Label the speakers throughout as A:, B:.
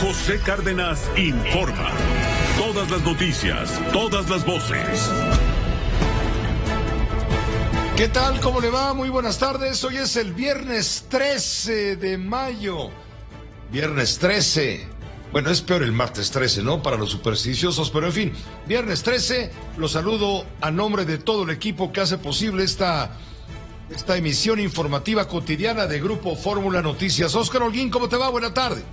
A: José Cárdenas informa. Todas las noticias, todas las voces.
B: ¿Qué tal? ¿Cómo le va? Muy buenas tardes. Hoy es el viernes 13 de mayo. Viernes 13. Bueno, es peor el martes 13, ¿no? Para los supersticiosos, pero en fin, viernes 13. Los saludo a nombre de todo el equipo que hace posible esta emisión informativa cotidiana de Grupo Fórmula Noticias. Óscar Holguín, ¿cómo te va? Buena tarde.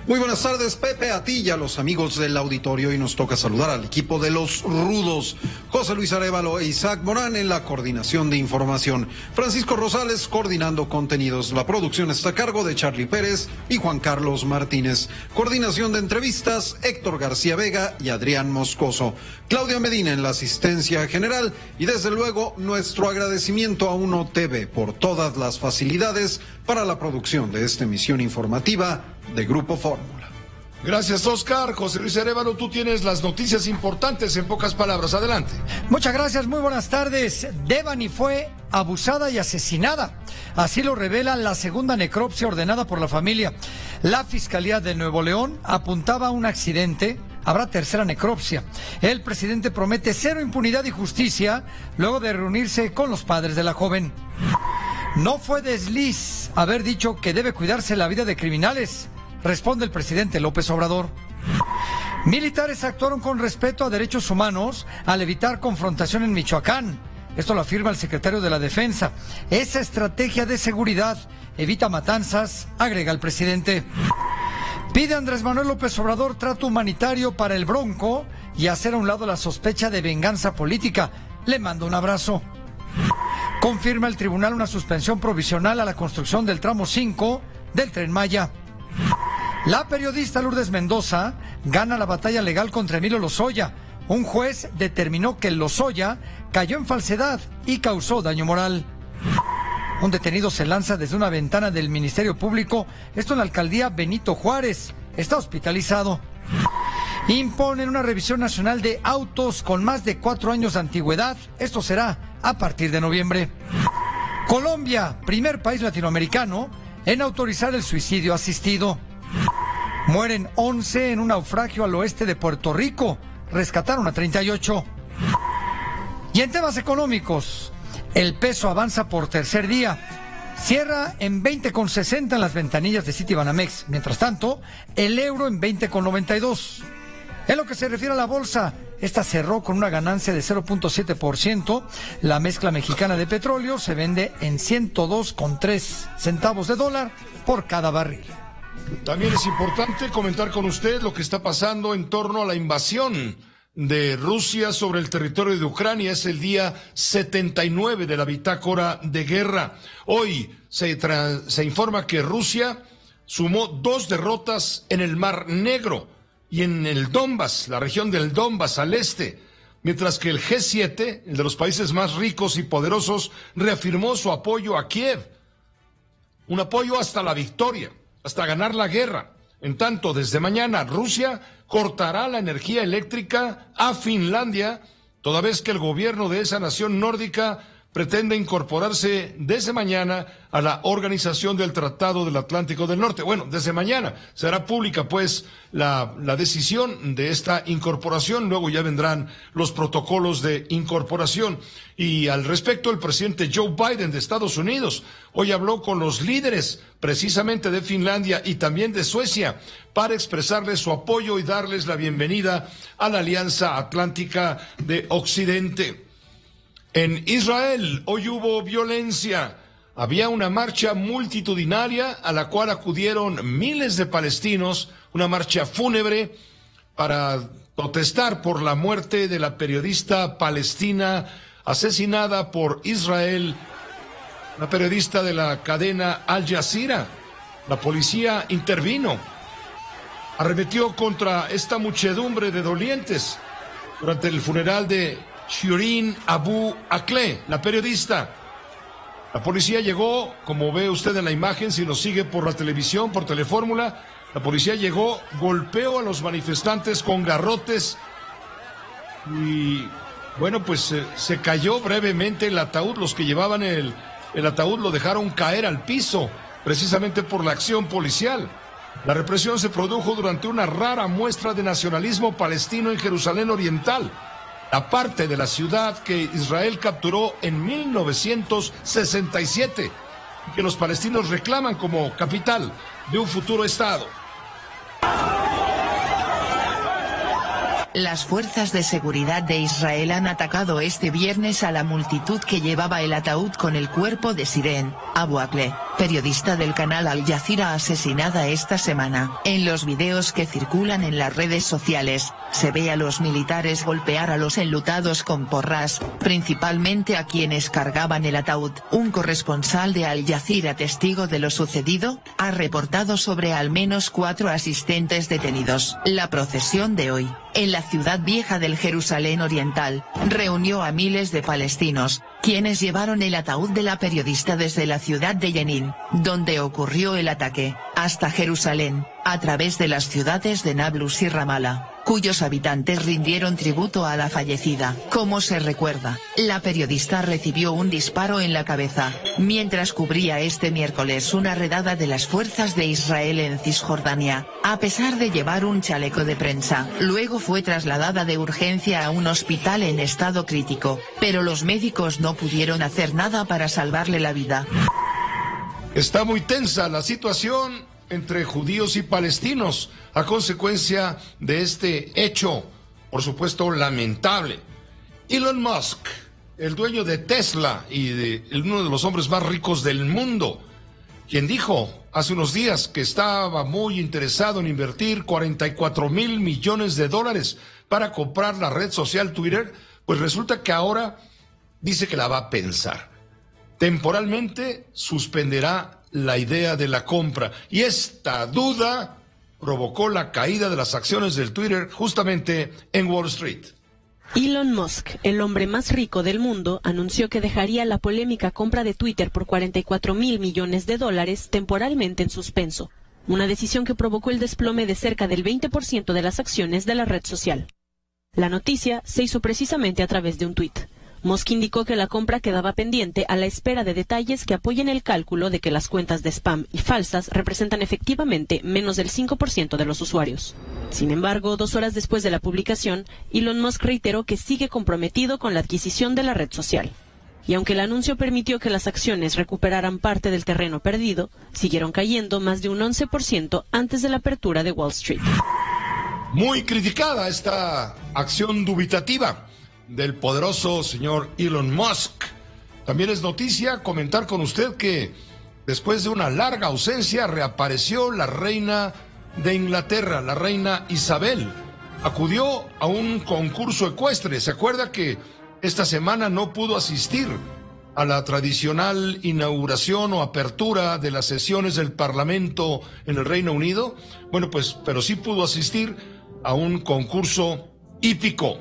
C: Muy buenas tardes, Pepe, a ti y a los amigos del auditorio, y nos toca saludar al equipo de los rudos. José Luis Arévalo e Isaac Morán en la coordinación de información. Francisco Rosales coordinando contenidos. La producción está a cargo de Charlie Pérez y Juan Carlos Martínez. Coordinación de entrevistas, Héctor García Vega y Adrián Moscoso. Claudia Medina en la asistencia general, y desde luego nuestro agradecimiento a Uno TV por todas las facilidades para la producción de esta emisión informativa de Grupo Fórmula.
B: Gracias, Óscar. José Luis Arévalo, tú tienes las noticias importantes en pocas palabras. Adelante.
D: Muchas gracias, muy buenas tardes. Devani fue abusada y asesinada. Así lo revela la segunda necropsia ordenada por la familia. La Fiscalía de Nuevo León apuntaba a un accidente. Habrá tercera necropsia. El presidente promete cero impunidad y justicia luego de reunirse con los padres de la joven. No fue desliz haber dicho que debe cuidarse la vida de criminales, responde el presidente López Obrador. Militares actuaron con respeto a derechos humanos al evitar confrontación en Michoacán. Esto lo afirma el secretario de la Defensa. Esa estrategia de seguridad evita matanzas, agrega el presidente. Pide Andrés Manuel López Obrador trato humanitario para el Bronco y hacer a un lado la sospecha de venganza política. Le mando un abrazo. Confirma el tribunal una suspensión provisional a la construcción del tramo 5 del Tren Maya. La periodista Lourdes Mendoza gana la batalla legal contra Emilio Lozoya. Un juez determinó que Lozoya cayó en falsedad y causó daño moral. Un detenido se lanza desde una ventana del Ministerio Público, esto en la alcaldía Benito Juárez. Está hospitalizado. Imponen una revisión nacional de autos con más de 4 años de antigüedad. Esto será a partir de noviembre. Colombia, primer país latinoamericano en autorizar el suicidio asistido. Mueren 11 en un naufragio al oeste de Puerto Rico. Rescataron a 38. Y en temas económicos, el peso avanza por tercer día. Cierra en 20,60 en las ventanillas de Citibanamex. Mientras tanto, el euro en 20,92. En lo que se refiere a la bolsa, esta cerró con una ganancia de 0.7%. La mezcla mexicana de petróleo se vende en 102,3 centavos de dólar por cada barril.
B: También es importante comentar con usted lo que está pasando en torno a la invasión de Rusia sobre el territorio de Ucrania. Es el día 79 de la bitácora de guerra. Hoy se informa que Rusia sumó 2 derrotas en el Mar Negro y en el Donbass, la región del Donbass al este, mientras que el G7, el de los países más ricos y poderosos, reafirmó su apoyo a Kiev. Un apoyo hasta la victoria, hasta ganar la guerra. En tanto, desde mañana, Rusia cortará la energía eléctrica a Finlandia, toda vez que el gobierno de esa nación nórdica pretende incorporarse desde mañana a la Organización del Tratado del Atlántico del Norte. Bueno, desde mañana será pública, pues, la decisión de esta incorporación. Luego ya vendrán los protocolos de incorporación. Y al respecto, el presidente Joe Biden de Estados Unidos hoy habló con los líderes precisamente de Finlandia y también de Suecia para expresarles su apoyo y darles la bienvenida a la Alianza Atlántica de Occidente. En Israel, hoy hubo violencia. Había una marcha multitudinaria a la cual acudieron miles de palestinos, una marcha fúnebre para protestar por la muerte de la periodista palestina asesinada por Israel, la periodista de la cadena Al Jazeera. La policía intervino, arremetió contra esta muchedumbre de dolientes durante el funeral de Shirin Abu Akleh, la periodista. La policía llegó, como ve usted en la imagen, si nos sigue por la televisión, por Telefórmula, la policía llegó, golpeó a los manifestantes con garrotes y, bueno, pues se cayó brevemente el ataúd. Los que llevaban el ataúd lo dejaron caer al piso, precisamente por la acción policial. La represión se produjo durante una rara muestra de nacionalismo palestino en Jerusalén Oriental, la parte de la ciudad que Israel capturó en 1967 y que los palestinos reclaman como capital de un futuro Estado.
E: Las fuerzas de seguridad de Israel han atacado este viernes a la multitud que llevaba el ataúd con el cuerpo de Siren Abu Akleh, periodista del canal Al Jazeera asesinada esta semana. En los videos que circulan en las redes sociales, se ve a los militares golpear a los enlutados con porras, principalmente a quienes cargaban el ataúd. Un corresponsal de Al Jazeera, testigo de lo sucedido, ha reportado sobre al menos 4 asistentes detenidos. La procesión de hoy, en la ciudad vieja del Jerusalén Oriental, reunió a miles de palestinos, quienes llevaron el ataúd de la periodista desde la ciudad de Jenin, donde ocurrió el ataque, hasta Jerusalén, a través de las ciudades de Nablus y Ramallah, cuyos habitantes rindieron tributo a la fallecida. Como se recuerda, la periodista recibió un disparo en la cabeza, mientras cubría este miércoles una redada de las fuerzas de Israel en Cisjordania, a pesar de llevar un chaleco de prensa. Luego fue trasladada de urgencia a un hospital en estado crítico, pero los médicos no pudieron hacer nada para salvarle la vida.
B: Está muy tensa la situación entre judíos y palestinos a consecuencia de este hecho, por supuesto, lamentable. Elon Musk, el dueño de Tesla y uno de los hombres más ricos del mundo, quien dijo hace unos días que estaba muy interesado en invertir $44,000 millones para comprar la red social Twitter, pues resulta que ahora dice que la va a pensar. Temporalmente suspenderá la idea de la compra, y esta duda provocó la caída de las acciones del Twitter justamente en Wall Street.
F: Elon Musk, el hombre más rico del mundo, anunció que dejaría la polémica compra de Twitter por $44,000 millones temporalmente en suspenso, una decisión que provocó el desplome de cerca del 20% de las acciones de la red social. La noticia se hizo precisamente a través de un tuit. Musk indicó que la compra quedaba pendiente a la espera de detalles que apoyen el cálculo de que las cuentas de spam y falsas representan efectivamente menos del 5% de los usuarios. Sin embargo, 2 horas después de la publicación, Elon Musk reiteró que sigue comprometido con la adquisición de la red social. Y aunque el anuncio permitió que las acciones recuperaran parte del terreno perdido, siguieron cayendo más de un 11% antes de la apertura de Wall Street.
B: Muy criticada esta acción dubitativa del poderoso señor Elon Musk. También es noticia comentar con usted que después de una larga ausencia reapareció la reina de Inglaterra, la reina Isabel. Acudió a un concurso ecuestre. ¿Se acuerda que esta semana no pudo asistir a la tradicional inauguración o apertura de las sesiones del Parlamento en el Reino Unido? Bueno, pues, pero sí pudo asistir a un concurso hípico.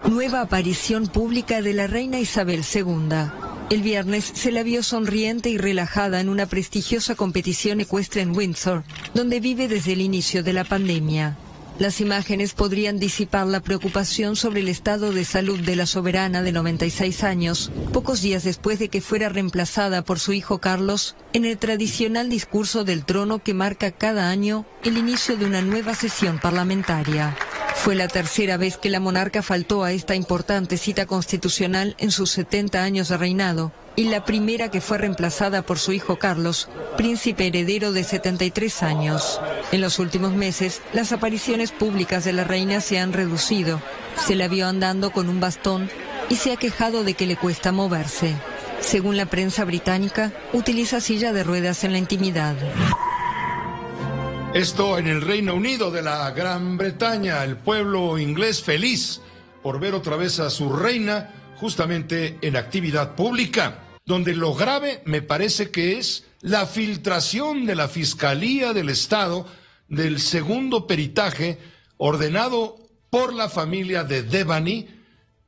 G: Nueva aparición pública de la reina Isabel II. El viernes se la vio sonriente y relajada en una prestigiosa competición ecuestre en Windsor, donde vive desde el inicio de la pandemia. Las imágenes podrían disipar la preocupación sobre el estado de salud de la soberana de 96 años, pocos días después de que fuera reemplazada por su hijo Carlos en el tradicional discurso del trono que marca cada año el inicio de una nueva sesión parlamentaria. Fue la tercera vez que la monarca faltó a esta importante cita constitucional en sus 70 años de reinado, y la primera que fue reemplazada por su hijo Carlos, príncipe heredero de 73 años. En los últimos meses, las apariciones públicas de la reina se han reducido. Se la vio andando con un bastón y se ha quejado de que le cuesta moverse. Según la prensa británica, utiliza silla de ruedas en la intimidad.
B: Esto en el Reino Unido de la Gran Bretaña, el pueblo inglés feliz por ver otra vez a su reina justamente en actividad pública, donde lo grave me parece que es la filtración de la Fiscalía del Estado del segundo peritaje ordenado por la familia de Devani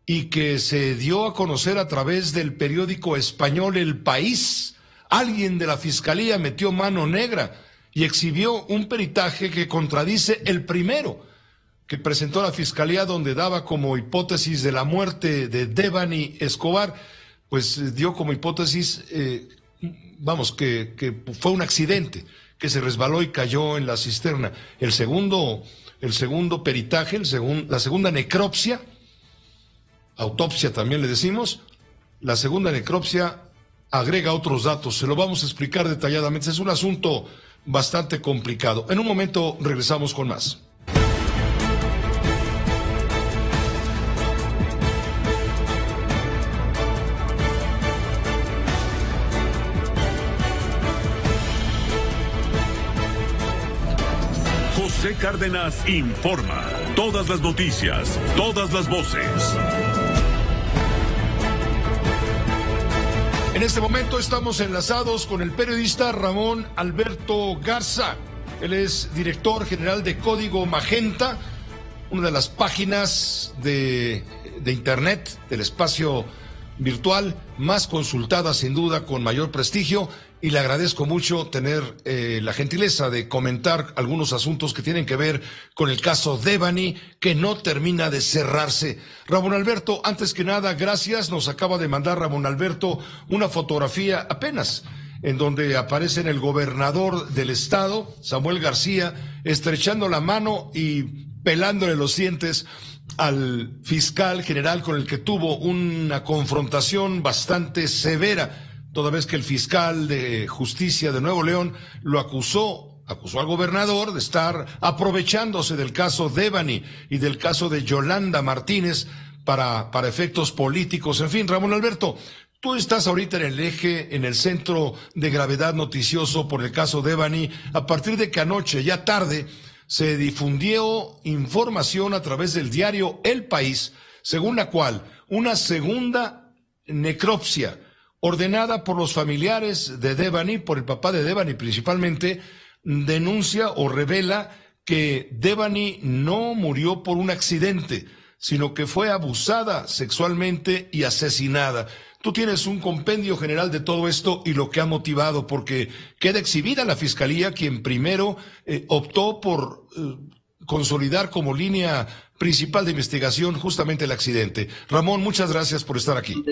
B: y que se dio a conocer a través del periódico español El País. Alguien de la Fiscalía metió mano negra y exhibió un peritaje que contradice el primero que presentó la Fiscalía, donde daba como hipótesis de la muerte de Devani Escobar, pues dio como hipótesis, que fue un accidente, que se resbaló y cayó en la cisterna. El segundo peritaje, la segunda necropsia, autopsia también le decimos, la segunda necropsia agrega otros datos, se lo vamos a explicar detalladamente, es un asunto bastante complicado. En un momento regresamos con más.
A: José Cárdenas informa. Todas las noticias, todas las voces.
B: En este momento estamos enlazados con el periodista Ramón Alberto Garza. Él es director general de Código Magenta, una de las páginas de internet, del espacio virtual más consultada sin duda, con mayor prestigio, y le agradezco mucho tener la gentileza de comentar algunos asuntos que tienen que ver con el caso Devani, que no termina de cerrarse. Ramón Alberto, antes que nada, gracias. Nos acaba de mandar Ramón Alberto una fotografía apenas, en donde aparece el gobernador del estado, Samuel García, estrechando la mano y pelándole los dientes al fiscal general con el que tuvo una confrontación bastante severa, toda vez que el fiscal de justicia de Nuevo León lo acusó al gobernador de estar aprovechándose del caso Devani y del caso de Yolanda Martínez para efectos políticos. En fin, Ramón Alberto, tú estás ahorita en el eje, en el centro de gravedad noticioso por el caso Devani, a partir de que anoche, ya tarde, se difundió información a través del diario El País, según la cual una segunda necropsia ordenada por los familiares de Devani, por el papá de Devani principalmente, denuncia o revela que Devani no murió por un accidente, sino que fue abusada sexualmente y asesinada. Tú tienes un compendio general de todo esto y lo que ha motivado, porque queda exhibida la Fiscalía, quien primero optó por consolidar como línea principal de investigación justamente el accidente. Ramón, muchas gracias por estar aquí.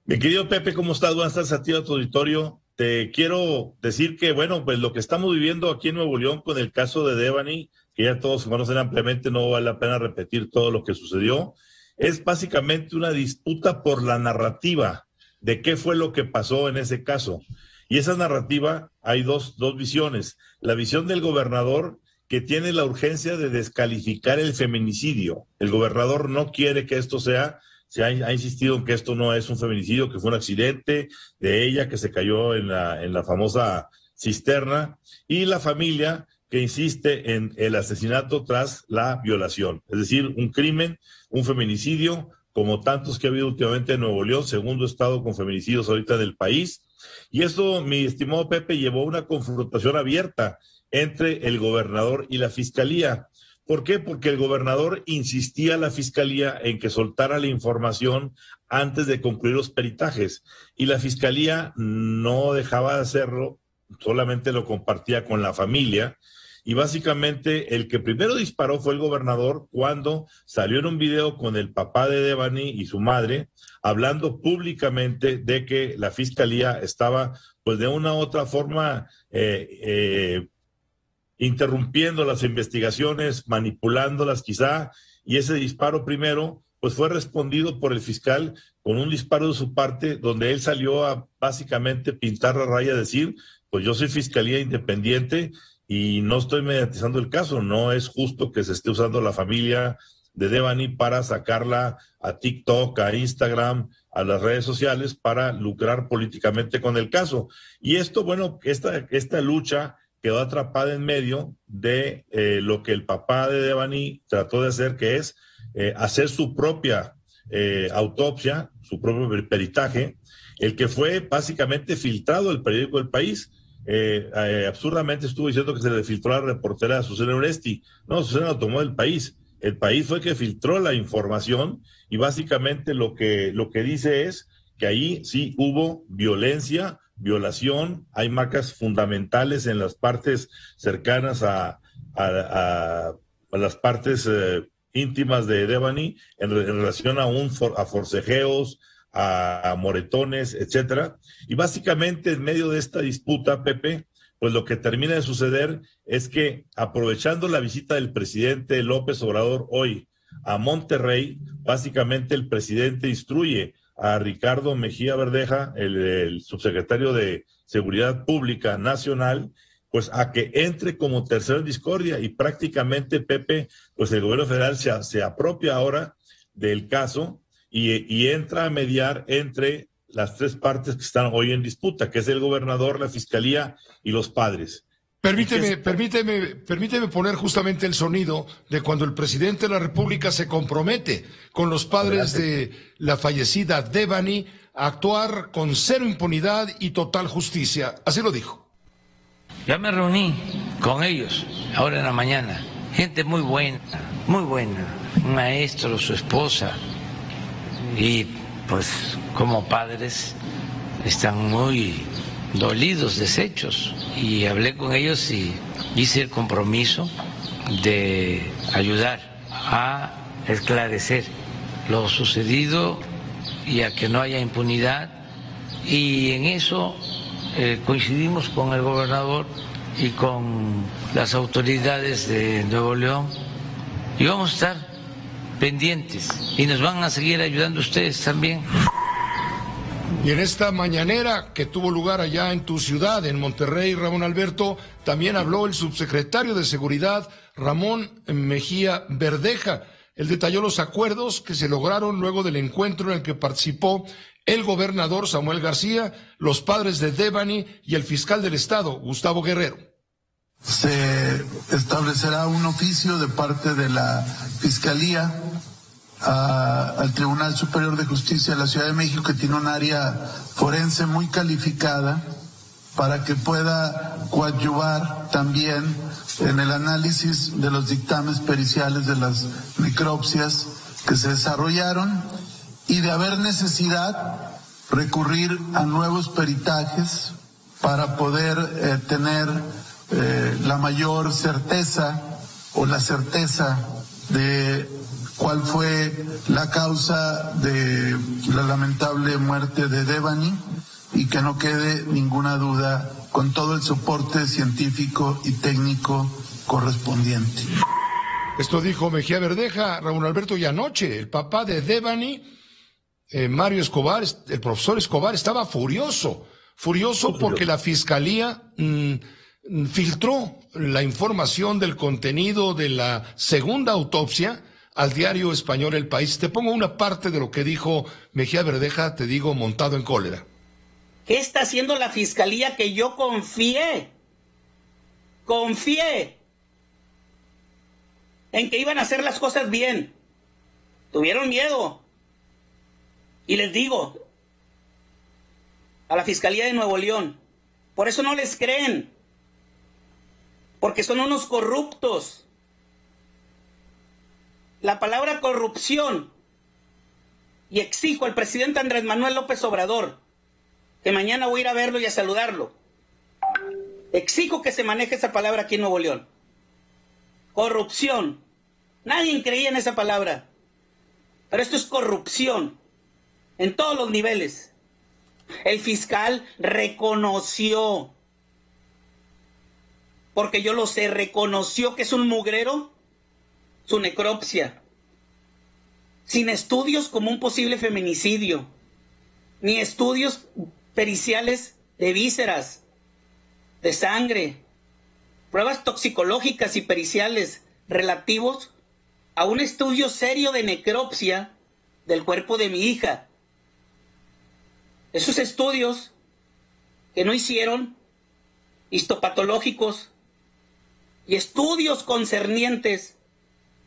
H: Mi querido Pepe, ¿cómo estás? Buenas tardes a ti, a tu auditorio. Te quiero decir que, bueno, pues lo que estamos viviendo aquí en Nuevo León con el caso de Devani, que ya todos se conocen ampliamente, no vale la pena repetir todo lo que sucedió, es básicamente una disputa por la narrativa de qué fue lo que pasó en ese caso. Y esa narrativa, hay dos visiones. La visión del gobernador, que tiene la urgencia de descalificar el feminicidio. El gobernador no quiere que esto sea... Se ha insistido en que esto no es un feminicidio, que fue un accidente de ella que se cayó en la famosa cisterna, y la familia que insiste en el asesinato tras la violación. Es decir, un crimen, un feminicidio, como tantos que ha habido últimamente en Nuevo León, segundo estado con feminicidios ahorita del país. Y esto, mi estimado Pepe, llevó a una confrontación abierta entre el gobernador y la fiscalía. ¿Por qué? Porque el gobernador insistía a la fiscalía en que soltara la información antes de concluir los peritajes, y la fiscalía no dejaba de hacerlo, solamente lo compartía con la familia, y básicamente el que primero disparó fue el gobernador cuando salió en un video con el papá de Devani y su madre, hablando públicamente de que la fiscalía estaba, pues de una u otra forma, interrumpiendo las investigaciones, manipulándolas quizá, y ese disparo primero, pues fue respondido por el fiscal con un disparo de su parte, donde él salió a básicamente pintar la raya, decir, pues yo soy fiscalía independiente y no estoy mediatizando el caso, no es justo que se esté usando la familia de Devani para sacarla a TikTok, a Instagram, a las redes sociales para lucrar políticamente con el caso. Y esto, bueno, esta lucha quedó atrapada en medio de lo que el papá de Devani trató de hacer, que es hacer su propia autopsia, su propio peritaje, el que fue básicamente filtrado el periódico El País. Absurdamente estuvo diciendo que se le filtró a la reportera Susana Oresti. No, Susana lo tomó del País. El País fue que filtró la información, y básicamente lo que dice es que ahí sí hubo violencia, violación, hay marcas fundamentales en las partes cercanas a las partes íntimas de Devani en relación a forcejeos, a moretones, etcétera. Y básicamente en medio de esta disputa, Pepe, pues lo que termina de suceder es que, aprovechando la visita del presidente López Obrador hoy a Monterrey, básicamente el presidente instruye a Ricardo Mejía Verdeja, el subsecretario de Seguridad Pública Nacional, pues a que entre como tercero en discordia, y prácticamente, Pepe, pues el gobierno federal se apropia ahora del caso y entra a mediar entre las tres partes que están hoy en disputa, que es el gobernador, la fiscalía y los padres.
B: Permíteme poner justamente el sonido de cuando el presidente de la República se compromete con los padres de la fallecida Devani a actuar con cero impunidad y total justicia. Así lo dijo.
I: Ya me reuní con ellos ahora en la mañana. Gente muy buena, un maestro, su esposa, y pues como padres están muy dolidos, deshechos, y hablé con ellos y hice el compromiso de ayudar a esclarecer lo sucedido y a que no haya impunidad, y en eso coincidimos con el gobernador y con las autoridades de Nuevo León, y vamos a estar pendientes y nos van a seguir ayudando ustedes también.
B: Y en esta mañanera que tuvo lugar allá en tu ciudad, en Monterrey, Ramón Alberto, también habló el subsecretario de Seguridad, Ramón Mejía Verdeja. Él detalló los acuerdos que se lograron luego del encuentro en el que participó el gobernador Samuel García, los padres de Devani y el fiscal del estado, Gustavo Guerrero.
J: Se establecerá un oficio de parte de la Fiscalía al Tribunal Superior de Justicia de la Ciudad de México, que tiene un área forense muy calificada, para que pueda coadyuvar también en el análisis de los dictámenes periciales de las necropsias que se desarrollaron, y de haber necesidad recurrir a nuevos peritajes para poder tener la mayor certeza o la certeza de cuál fue la causa de la lamentable muerte de Devani, y que no quede ninguna duda, con todo el soporte científico y técnico correspondiente.
B: Esto dijo Mejía Verdeja, Raúl Alberto, y anoche el papá de Devani, Mario Escobar, el profesor Escobar, estaba furioso porque la fiscalía filtró la información del contenido de la segunda autopsia al diario español El País. Te pongo una parte de lo que dijo Mejía Verdeja, te digo, montado en cólera.
K: ¿Qué está haciendo la fiscalía que yo confié en que iban a hacer las cosas bien? Tuvieron miedo. Y les digo, a la Fiscalía de Nuevo León, por eso no les creen, porque son unos corruptos. La palabra corrupción, y exijo al presidente Andrés Manuel López Obrador, que mañana voy a ir a verlo y a saludarlo, exijo que se maneje esa palabra aquí en Nuevo León. Corrupción. Nadie creía en esa palabra, pero esto es corrupción en todos los niveles. El fiscal reconoció, porque yo lo sé, reconoció que es un mugrero su necropsia, sin estudios como un posible feminicidio, ni estudios periciales de vísceras, de sangre, pruebas toxicológicas y periciales relativos a un estudio serio de necropsia del cuerpo de mi hija. Esos estudios que no hicieron, histopatológicos y estudios concernientes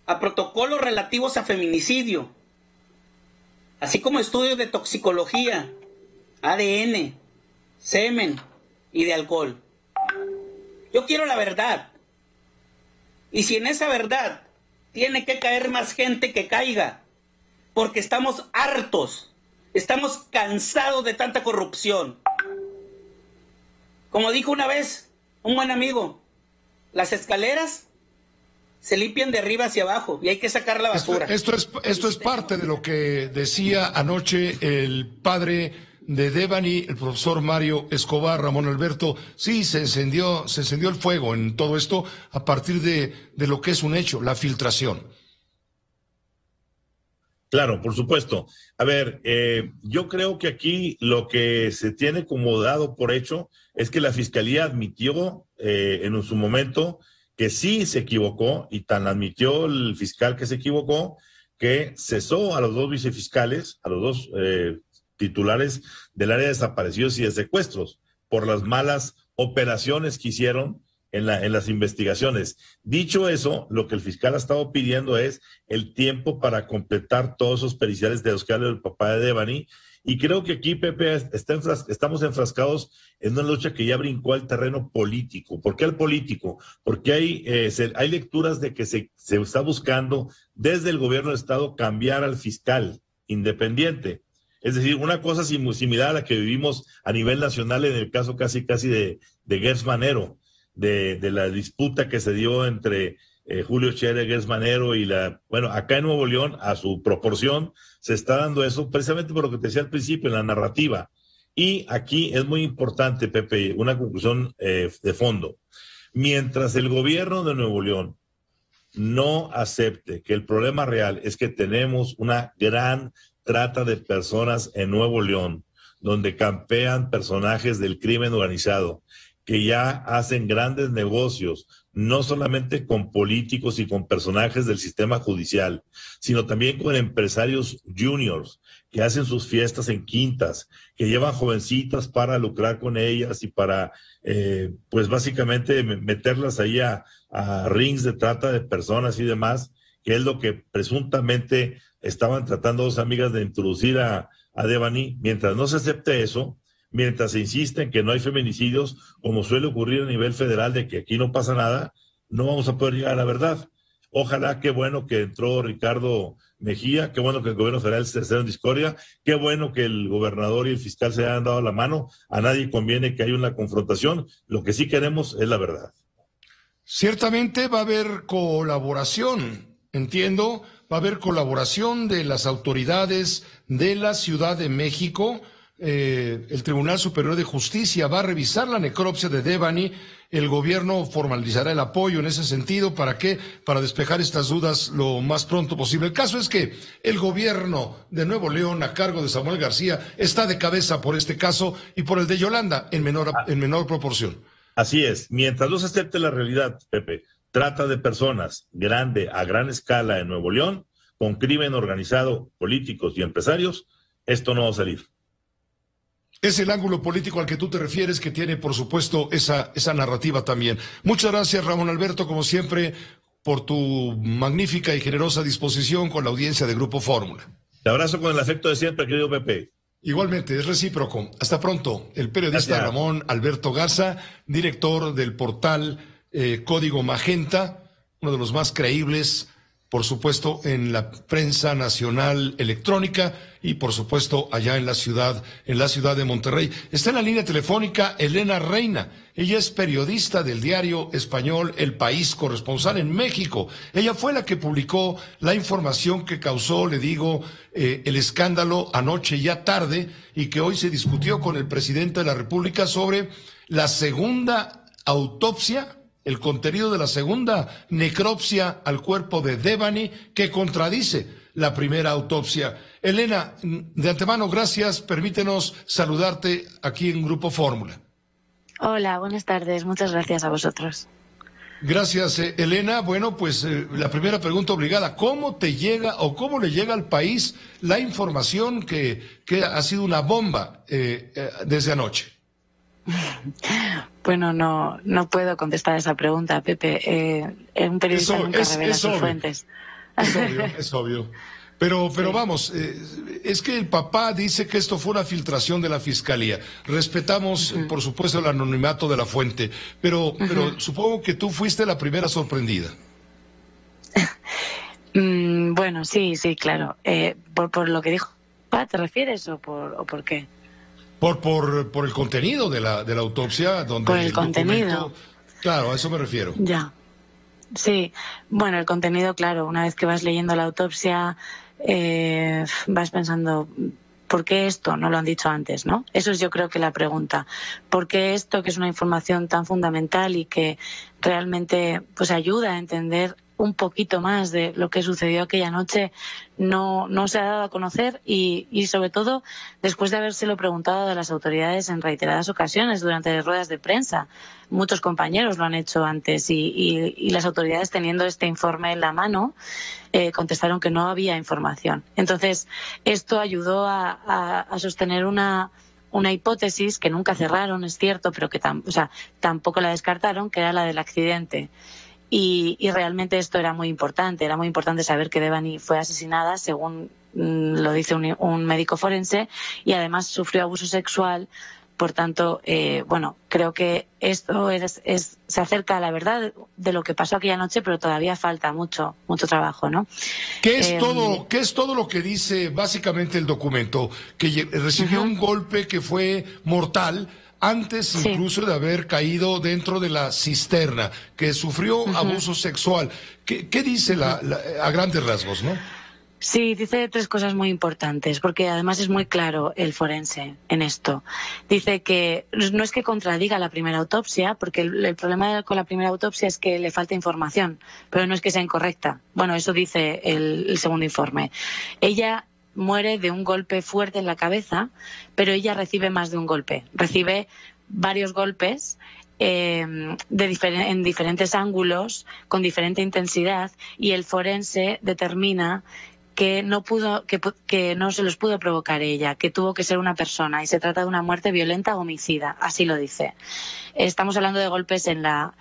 K: a protocolos relativos a feminicidio, así como estudios de toxicología, ADN, semen y de alcohol. Yo quiero la verdad. Y si en esa verdad tiene que caer más gente, que caiga, porque estamos hartos, estamos cansados de tanta corrupción. Como dijo una vez un buen amigo, las escaleras se limpian de arriba hacia abajo y hay que sacar la basura.
B: Esto es parte de lo que decía anoche el padre de Devani, el profesor Mario Escobar. Ramón Alberto, sí, se encendió el fuego en todo esto a partir de lo que es un hecho, la filtración.
H: Claro, por supuesto. A ver, yo creo que aquí lo que se tiene como dado por hecho es que la Fiscalía admitió en su momento que sí se equivocó, y tan admitió el fiscal que se equivocó, que cesó a los dos vicefiscales, a los dos titulares del área de desaparecidos y de secuestros, por las malas operaciones que hicieron en las investigaciones. Dicho eso, lo que el fiscal ha estado pidiendo es el tiempo para completar todos esos periciales de los que habla el papá de Devani, y creo que aquí, Pepe, estamos enfrascados en una lucha que ya brincó al terreno político. ¿Por qué al político? Porque hay lecturas de que se está buscando desde el gobierno del Estado cambiar al fiscal independiente. Es decir, una cosa similar a la que vivimos a nivel nacional en el caso casi de Gertz Manero, de la disputa que se dio entre Julio Scherer, Gertz Manero y acá en Nuevo León, a su proporción, se está dando eso precisamente por lo que te decía al principio, en la narrativa. Y aquí es muy importante, Pepe, una conclusión de fondo. Mientras el gobierno de Nuevo León no acepte que el problema real es que tenemos una gran trata de personas en Nuevo León, donde campean personajes del crimen organizado, que ya hacen grandes negocios, no solamente con políticos y con personajes del sistema judicial, sino también con empresarios juniors que hacen sus fiestas en quintas, que llevan jovencitas para lucrar con ellas y para, pues básicamente meterlas ahí a rings de trata de personas y demás, que es lo que presuntamente estaban tratando dos amigas de introducir a Devani. Mientras no se acepte eso, mientras se insiste en que no hay feminicidios, como suele ocurrir a nivel federal, de que aquí no pasa nada, no vamos a poder llegar a la verdad. Ojalá, qué bueno que entró Ricardo Mejía, qué bueno que el gobierno federal se esté en discordia, qué bueno que el gobernador y el fiscal se hayan dado la mano. A nadie conviene que haya una confrontación, lo que sí queremos es la verdad.
B: Ciertamente va a haber colaboración, entiendo, va a haber colaboración de las autoridades de la Ciudad de México. El Tribunal Superior de Justicia va a revisar la necropsia de Devani. El gobierno formalizará el apoyo en ese sentido. ¿Para qué? Para despejar estas dudas lo más pronto posible. El caso es que el gobierno de Nuevo León, a cargo de Samuel García, está de cabeza por este caso y por el de Yolanda en menor proporción.
H: Así es. Mientras no se acepte la realidad, Pepe, trata de personas a gran escala en Nuevo León, con crimen organizado, políticos y empresarios, esto no va a salir.
B: Es el ángulo político al que tú te refieres, que tiene, por supuesto, esa narrativa también. Muchas gracias, Ramón Alberto, como siempre, por tu magnífica y generosa disposición con la audiencia de Grupo Fórmula.
H: Te abrazo con el afecto de siempre, querido Pepe.
B: Igualmente, es recíproco. Hasta pronto. El periodista Ramón Alberto Garza, director del portal Código Magenta, uno de los más creíbles, por supuesto, en la prensa nacional electrónica y, por supuesto, allá en la ciudad de Monterrey. Está en la línea telefónica Elena Reina. Ella es periodista del diario español El País, corresponsal en México. Ella fue la que publicó la información que causó, le digo, el escándalo anoche ya tarde, y que hoy se discutió con el presidente de la República sobre la segunda autopsia, el contenido de la segunda necropsia al cuerpo de Devani, que contradice la primera autopsia. Elena, de antemano, gracias. Permítenos saludarte aquí en Grupo Fórmula.
L: Hola, buenas tardes. Muchas gracias a vosotros.
B: Gracias, Elena. Bueno, pues la primera pregunta obligada. ¿Cómo te llega o cómo le llega al país la información que ha sido una bomba desde anoche?
L: Bueno, no puedo contestar esa pregunta, Pepe. Un periodista nunca revela sus fuentes.
B: Es obvio. Pero vamos, es que el papá dice que esto fue una filtración de la Fiscalía. Respetamos, por supuesto, el anonimato de la fuente, pero supongo que tú fuiste la primera sorprendida.
L: Bueno, sí, claro. ¿Por lo que dijo papá te refieres o por qué?
B: Por el contenido de la autopsia, donde
L: por el contenido.
B: Claro, a eso me refiero.
L: Ya. Sí, bueno, el contenido, claro, una vez que vas leyendo la autopsia, vas pensando, ¿por qué esto no lo han dicho antes, no? Eso es, yo creo, que la pregunta. ¿Por qué esto, que es una información tan fundamental y que realmente pues ayuda a entender un poquito más de lo que sucedió aquella noche, no se ha dado a conocer? Y sobre todo después de habérselo preguntado a las autoridades en reiteradas ocasiones durante las ruedas de prensa. Muchos compañeros lo han hecho antes y las autoridades, teniendo este informe en la mano, contestaron que no había información. Entonces esto ayudó a sostener una hipótesis que nunca cerraron, es cierto, pero que tampoco la descartaron, que era la del accidente. Y realmente esto era muy importante saber que Devani fue asesinada, según lo dice un médico forense, y además sufrió abuso sexual. Por tanto, creo que esto se acerca a la verdad de lo que pasó aquella noche, pero todavía falta mucho trabajo, ¿no?
B: ¿Qué es todo lo que dice básicamente el documento? Que recibió un golpe que fue mortal antes incluso de haber caído dentro de la cisterna, que sufrió abuso sexual. ¿Qué dice a grandes rasgos, no?
L: Sí, dice 3 cosas muy importantes, porque además es muy claro el forense en esto. Dice que no es que contradiga la primera autopsia, porque el problema con la primera autopsia es que le falta información, pero no es que sea incorrecta. Bueno, eso dice el segundo informe. Ella muere de un golpe fuerte en la cabeza, pero ella recibe más de un golpe. Recibe varios golpes en diferentes ángulos, con diferente intensidad, y el forense determina que no se los pudo provocar ella, que tuvo que ser una persona, y se trata de una muerte violenta o homicida, así lo dice. Estamos hablando de golpes en la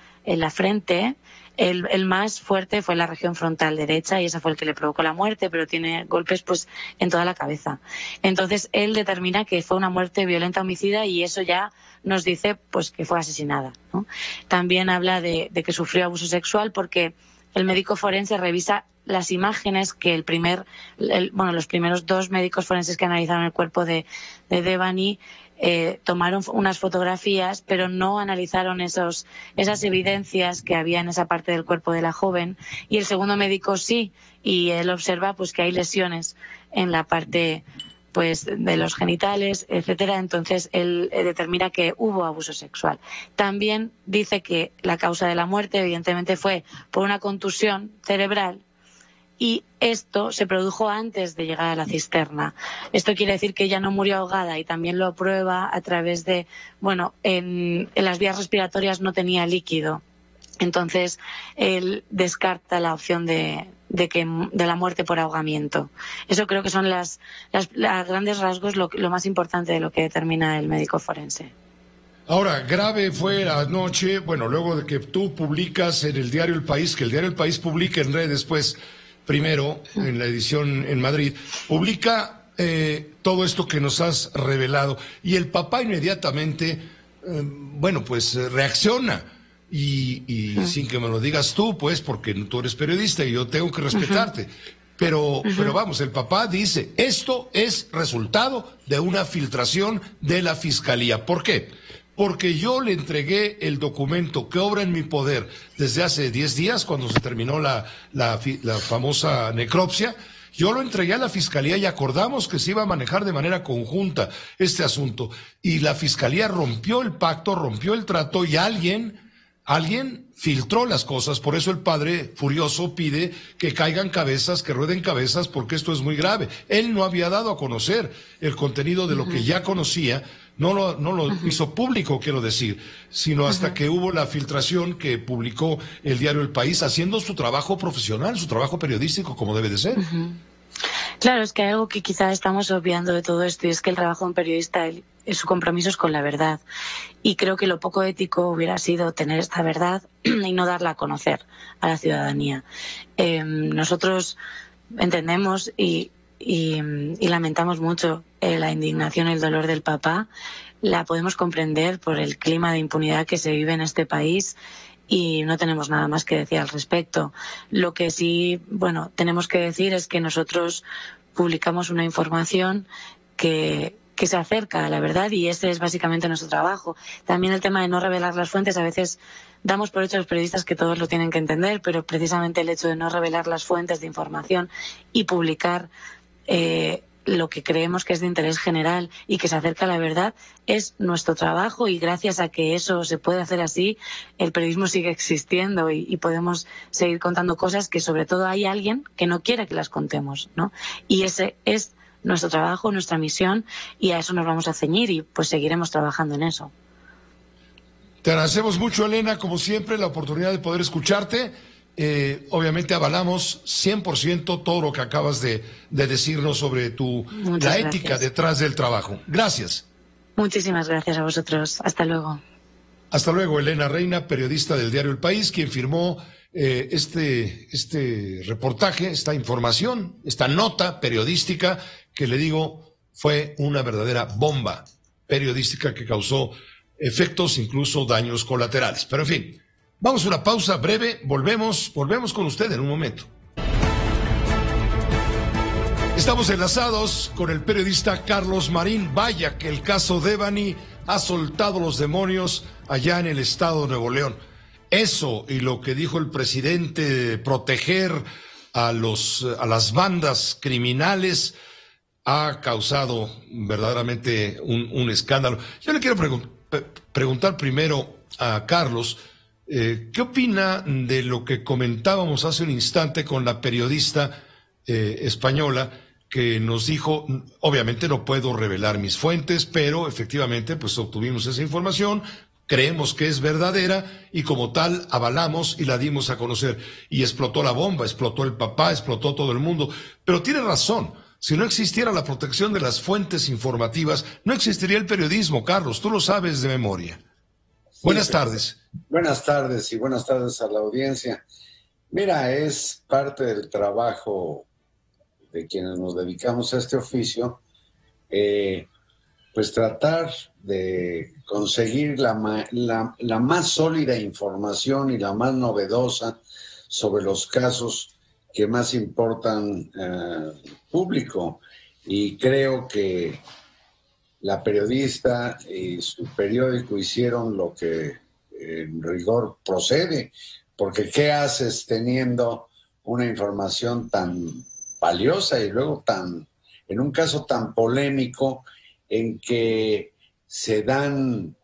L: frente. El más fuerte fue en la región frontal derecha, y ese fue el que le provocó la muerte, pero tiene golpes pues en toda la cabeza. Entonces él determina que fue una muerte violenta homicida, y eso ya nos dice pues que fue asesinada, ¿no? También habla de que sufrió abuso sexual, porque el médico forense revisa las imágenes que los primeros 2 médicos forenses que analizaron el cuerpo de Devani tomaron unas fotografías, pero no analizaron esas evidencias que había en esa parte del cuerpo de la joven, y el segundo médico sí, y él observa pues que hay lesiones en la parte pues de los genitales, etcétera. Entonces él determina que hubo abuso sexual. También dice que la causa de la muerte evidentemente fue por una contusión cerebral, y esto se produjo antes de llegar a la cisterna. Esto quiere decir que ella no murió ahogada, y también lo prueba a través de, en las vías respiratorias no tenía líquido. Entonces él descarta la opción de la muerte por ahogamiento. Eso creo que son a grandes rasgos lo más importante de lo que determina el médico forense.
B: Ahora, grave fue anoche, luego de que tú publicas en el diario El País, que el diario El País publica en redes, pues, primero, en la edición en Madrid, publica todo esto que nos has revelado, y el papá inmediatamente, reacciona, y sin que me lo digas tú, pues, porque tú eres periodista y yo tengo que respetarte. Pero vamos, el papá dice, esto es resultado de una filtración de la Fiscalía. ¿Por qué? Porque yo le entregué el documento que obra en mi poder desde hace 10 días, cuando se terminó la famosa necropsia. Yo lo entregué a la Fiscalía y acordamos que se iba a manejar de manera conjunta este asunto. Y la Fiscalía rompió el pacto, rompió el trato, y alguien filtró las cosas. Por eso el padre, furioso, pide que caigan cabezas, que rueden cabezas, porque esto es muy grave. Él no había dado a conocer el contenido de lo que ya conocía. No lo hizo público, quiero decir, sino hasta que hubo la filtración que publicó el diario El País, haciendo su trabajo profesional, su trabajo periodístico, como debe de ser.
L: Claro, es que hay algo que quizás estamos obviando de todo esto, y es que el trabajo de un periodista, su compromiso es con la verdad. Y creo que lo poco ético hubiera sido tener esta verdad y no darla a conocer a la ciudadanía. Nosotros entendemos y lamentamos mucho la indignación y el dolor del papá. La podemos comprender por el clima de impunidad que se vive en este país, y no tenemos nada más que decir al respecto. Lo que sí, tenemos que decir es que nosotros publicamos una información que se acerca a la verdad, y ese es básicamente nuestro trabajo. También el tema de no revelar las fuentes a veces damos por hecho a los periodistas que todos lo tienen que entender, pero precisamente el hecho de no revelar las fuentes de información y publicar lo que creemos que es de interés general y que se acerca a la verdad es nuestro trabajo, y gracias a que eso se puede hacer así, el periodismo sigue existiendo y podemos seguir contando cosas que sobre todo hay alguien que no quiere que las contemos, ¿no? Y ese es nuestro trabajo, nuestra misión, y a eso nos vamos a ceñir y pues seguiremos trabajando en eso.
B: Te agradecemos mucho, Elena, como siempre, la oportunidad de poder escucharte. Obviamente avalamos 100% todo lo que acabas de decirnos sobre la ética detrás del trabajo. Gracias.
L: Muchísimas gracias a vosotros. Hasta luego.
B: Hasta luego, Elena Reina, periodista del diario El País, quien firmó este reportaje, esta información, esta nota periodística que, le digo, fue una verdadera bomba periodística que causó efectos, incluso daños colaterales. Pero en fin, vamos a una pausa breve, volvemos con usted en un momento. Estamos enlazados con el periodista Carlos Marín. Vaya que el caso Devani ha soltado los demonios allá en el estado de Nuevo León. Eso y lo que dijo el presidente de proteger a las bandas criminales ha causado verdaderamente un escándalo. Yo le quiero preguntar primero a Carlos, ¿qué opina de lo que comentábamos hace un instante con la periodista española que nos dijo, obviamente no puedo revelar mis fuentes, pero efectivamente pues obtuvimos esa información, creemos que es verdadera y como tal avalamos y la dimos a conocer? Y explotó la bomba, explotó el papá, explotó todo el mundo. Pero tiene razón, si no existiera la protección de las fuentes informativas, no existiría el periodismo, Carlos, tú lo sabes de memoria. Sí, buenas tardes.
M: Buenas tardes y buenas tardes a la audiencia. Mira, es parte del trabajo de quienes nos dedicamos a este oficio, pues tratar de conseguir la más sólida información y la más novedosa sobre los casos que más importan al público. Y creo que la periodista y su periódico hicieron lo que en rigor procede, porque ¿qué haces teniendo una información tan valiosa y luego en un caso tan polémico en que se dan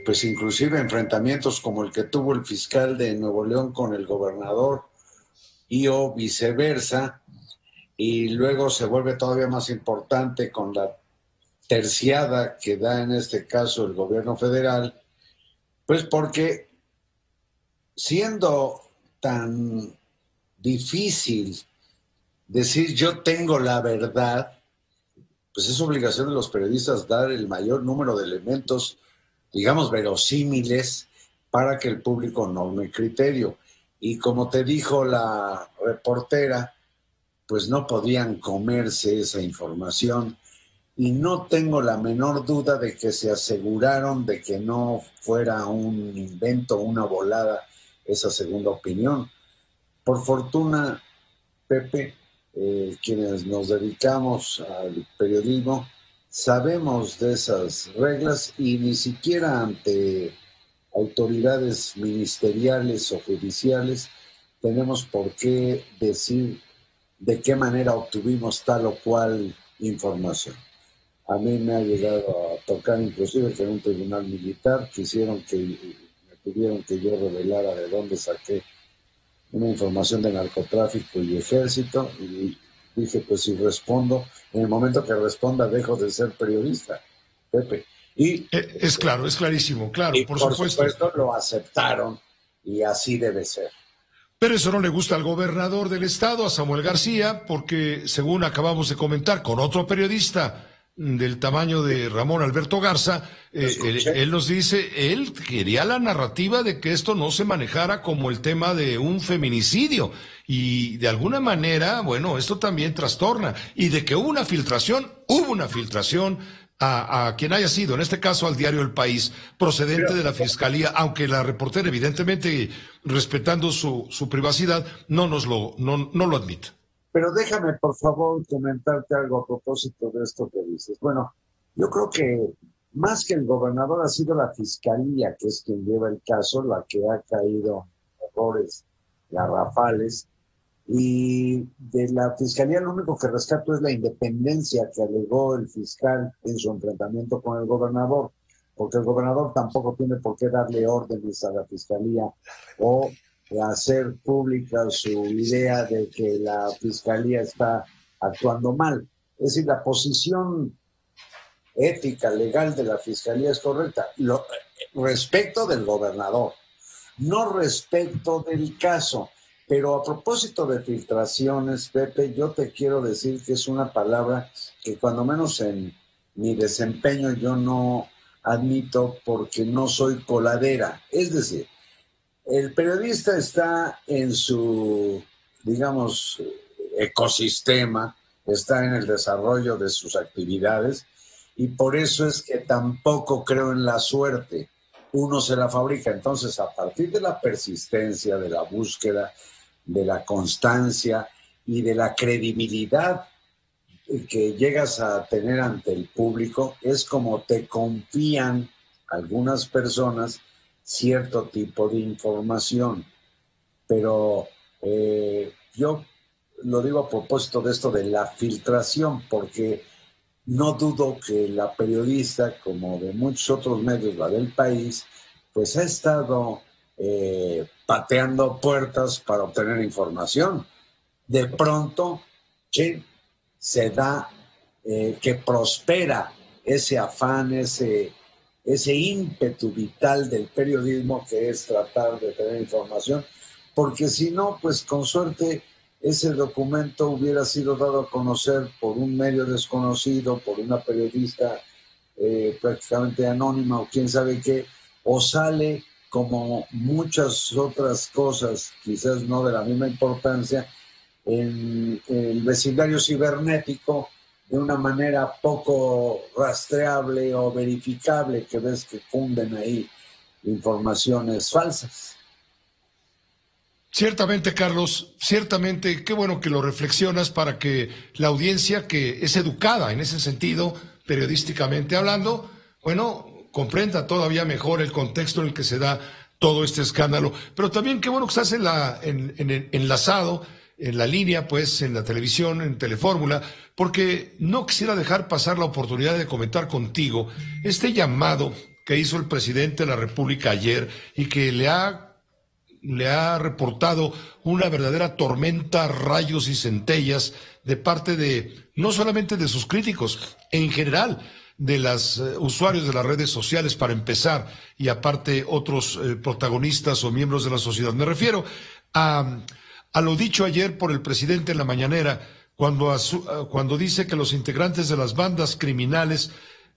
M: pues inclusive enfrentamientos como el que tuvo el fiscal de Nuevo León con el gobernador o viceversa, y luego se vuelve todavía más importante con la terciada que da en este caso el gobierno federal? Pues porque siendo tan difícil decir yo tengo la verdad, pues es obligación de los periodistas dar el mayor número de elementos, digamos, verosímiles para que el público norme criterio. Y como te dijo la reportera, pues no podían comerse esa información y no tengo la menor duda de que se aseguraron de que no fuera un invento, una volada, esa segunda opinión. Por fortuna, Pepe, quienes nos dedicamos al periodismo, sabemos de esas reglas y ni siquiera ante autoridades ministeriales o judiciales tenemos por qué decir de qué manera obtuvimos tal o cual información. A mí me ha llegado a tocar inclusive que en un tribunal militar me pidieron que yo revelara de dónde saqué una información de narcotráfico y ejército, y dije, pues si respondo, en el momento que responda dejo de ser periodista, Pepe. Y
B: es claro, es clarísimo, claro,
M: y
B: por
M: supuesto lo aceptaron y así debe ser.
B: Pero eso no le gusta al gobernador del estado, a Samuel García, porque según acabamos de comentar con otro periodista del tamaño de Ramón Alberto Garza, él nos dice, él quería la narrativa de que esto no se manejara como el tema de un feminicidio, y de alguna manera, bueno, esto también trastorna, y de que hubo una filtración a quien haya sido, en este caso al diario El País, procedente de la Fiscalía, aunque la reportera, evidentemente, respetando su privacidad, no lo admite.
M: Pero déjame, por favor, comentarte algo a propósito de esto que dices. Bueno, yo creo que más que el gobernador ha sido la fiscalía, que es quien lleva el caso, la que ha caído en errores garrafales. Y de la fiscalía lo único que rescato es la independencia que alegó el fiscal en su enfrentamiento con el gobernador, porque el gobernador tampoco tiene por qué darle órdenes a la fiscalía o hacer pública su idea de que la fiscalía está actuando mal. Es decir, la posición ética, legal de la fiscalía es correcta. Respecto del gobernador, no respecto del caso. Pero a propósito de filtraciones, Pepe, yo te quiero decir que es una palabra que cuando menos en mi desempeño yo no admito porque no soy coladera. Es decir, el periodista está en su, digamos, ecosistema, está en el desarrollo de sus actividades y por eso es que tampoco creo en la suerte. Uno se la fabrica. Entonces, a partir de la persistencia, de la búsqueda, de la constancia y de la credibilidad que llegas a tener ante el público, es como te confían algunas personas cierto tipo de información. Pero yo lo digo a propósito de esto de la filtración, porque no dudo que la periodista, como de muchos otros medios, la del país, pues ha estado pateando puertas para obtener información. De pronto, se da que prospera ese afán, ese ímpetu vital del periodismo, que es tratar de tener información, porque si no, pues con suerte ese documento hubiera sido dado a conocer por un medio desconocido, por una periodista prácticamente anónima o quién sabe qué, o sale como muchas otras cosas, quizás no de la misma importancia, en el vecindario cibernético, de una manera poco rastreable o verificable, que ves que funden ahí informaciones falsas.
B: Ciertamente, Carlos, ciertamente, qué bueno que lo reflexionas para que la audiencia, que es educada en ese sentido, periodísticamente hablando, bueno, comprenda todavía mejor el contexto en el que se da todo este escándalo. Pero también qué bueno que estás enlazado en la línea, pues, en la televisión, en Telefórmula, porque no quisiera dejar pasar la oportunidad de comentar contigo este llamado que hizo el presidente de la República ayer y que le ha reportado una verdadera tormenta, rayos y centellas de parte de, no solamente de sus críticos, en general, de los usuarios de las redes sociales, para empezar, y aparte otros protagonistas o miembros de la sociedad. Me refiero a lo dicho ayer por el presidente en la mañanera, cuando dice que los integrantes de las bandas criminales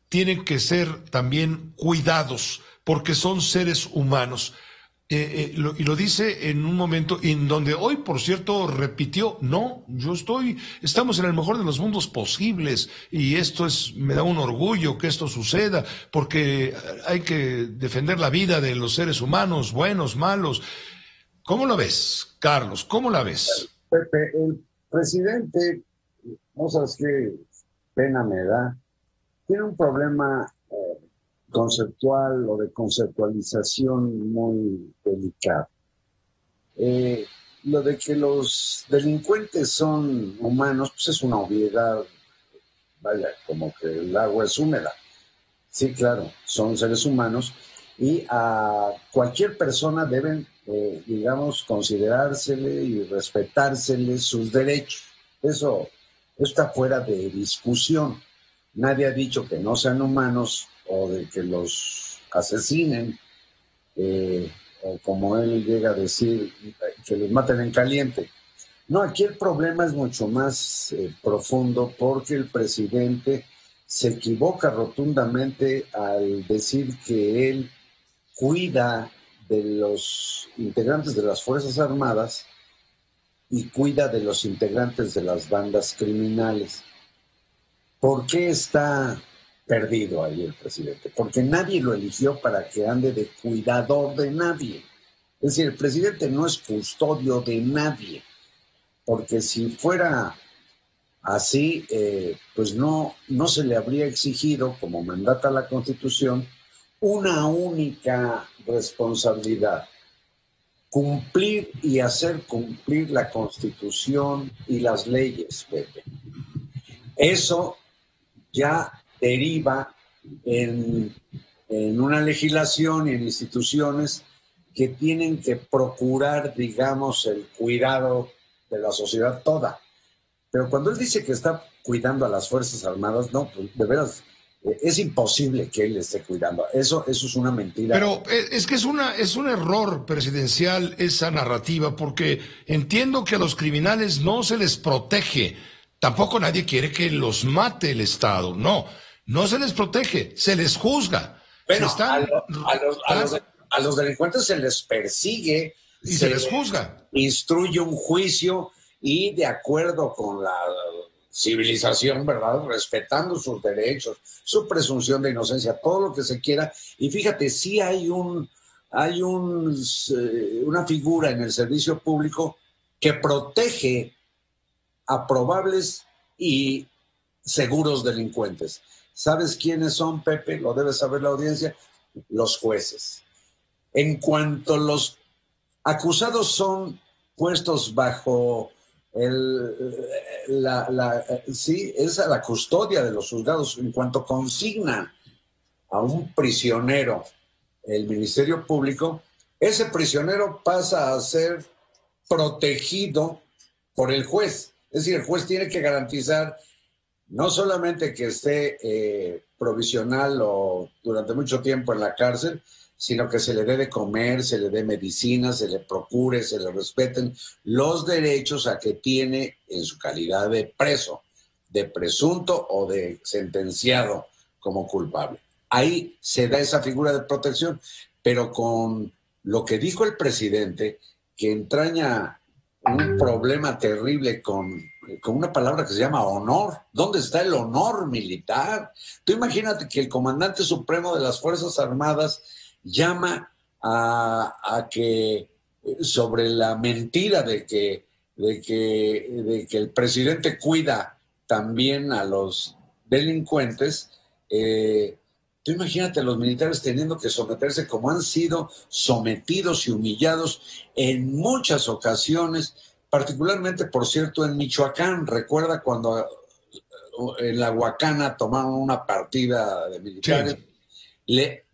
B: tienen que ser también cuidados, porque son seres humanos. Y lo dice en un momento en donde hoy, por cierto, repitió, no, estamos en el mejor de los mundos posibles y me da un orgullo que esto suceda, porque hay que defender la vida de los seres humanos, buenos, malos. ¿Cómo lo ves, Carlos? ¿Cómo la ves?
M: Pepe, el presidente, no sabes qué pena me da, tiene un problema conceptual o de conceptualización muy delicado. Lo de que los delincuentes son humanos, pues es una obviedad, vaya, como que el agua es húmeda. Sí, claro, son seres humanos y a cualquier persona deben, digamos, considerársele y respetársele sus derechos. Eso está fuera de discusión. Nadie ha dicho que no sean humanos o de que los asesinen, o como él llega a decir, que los maten en caliente. No, aquí el problema es mucho más profundo, porque el presidente se equivoca rotundamente al decir que él cuida de los integrantes de las Fuerzas Armadas y cuida de los integrantes de las bandas criminales. ¿Por qué está perdido ahí el presidente? Porque nadie lo eligió para que ande de cuidador de nadie. Es decir, el presidente no es custodio de nadie, porque si fuera Así, pues no se le habría exigido, como mandata la Constitución, una única responsabilidad: cumplir y hacer cumplir la Constitución y las leyes, Pepe. Eso ya deriva en una legislación y en instituciones que tienen que procurar, digamos, el cuidado de la sociedad toda. Pero cuando él dice que está cuidando a las Fuerzas Armadas, no, pues de veras, es imposible que él esté cuidando. Eso es una mentira.
B: Pero es que es un error presidencial esa narrativa, porque entiendo que a los criminales no se les protege. Tampoco nadie quiere que los mate el Estado. No se les protege, se les juzga.
M: Bueno, a los delincuentes se les persigue
B: y se les juzga.
M: Instruye un juicio y de acuerdo con la civilización, ¿verdad? Respetando sus derechos, su presunción de inocencia, todo lo que se quiera. Y fíjate, sí hay una figura en el servicio público que protege a probables y seguros delincuentes. ¿Sabes quiénes son, Pepe? Lo debe saber la audiencia. Los jueces. En cuanto los acusados son puestos bajo la custodia de los juzgados, en cuanto consignan a un prisionero el Ministerio Público, ese prisionero pasa a ser protegido por el juez. Es decir, el juez tiene que garantizar no solamente que esté provisional o durante mucho tiempo en la cárcel, sino que se le dé de comer, se le dé medicina, se le procure, se le respeten los derechos a que tiene en su calidad de preso, de presunto o de sentenciado como culpable. Ahí se da esa figura de protección, pero con lo que dijo el presidente, que entraña un problema terrible con una palabra que se llama honor. ¿Dónde está el honor militar? Tú imagínate que el comandante supremo de las Fuerzas Armadas llama a que sobre la mentira de que el presidente cuida también a los delincuentes. Tú imagínate a los militares teniendo que someterse como han sido sometidos y humillados en muchas ocasiones, particularmente, por cierto, en Michoacán. Recuerda cuando en la Huacana tomaron una partida de militares. Sí.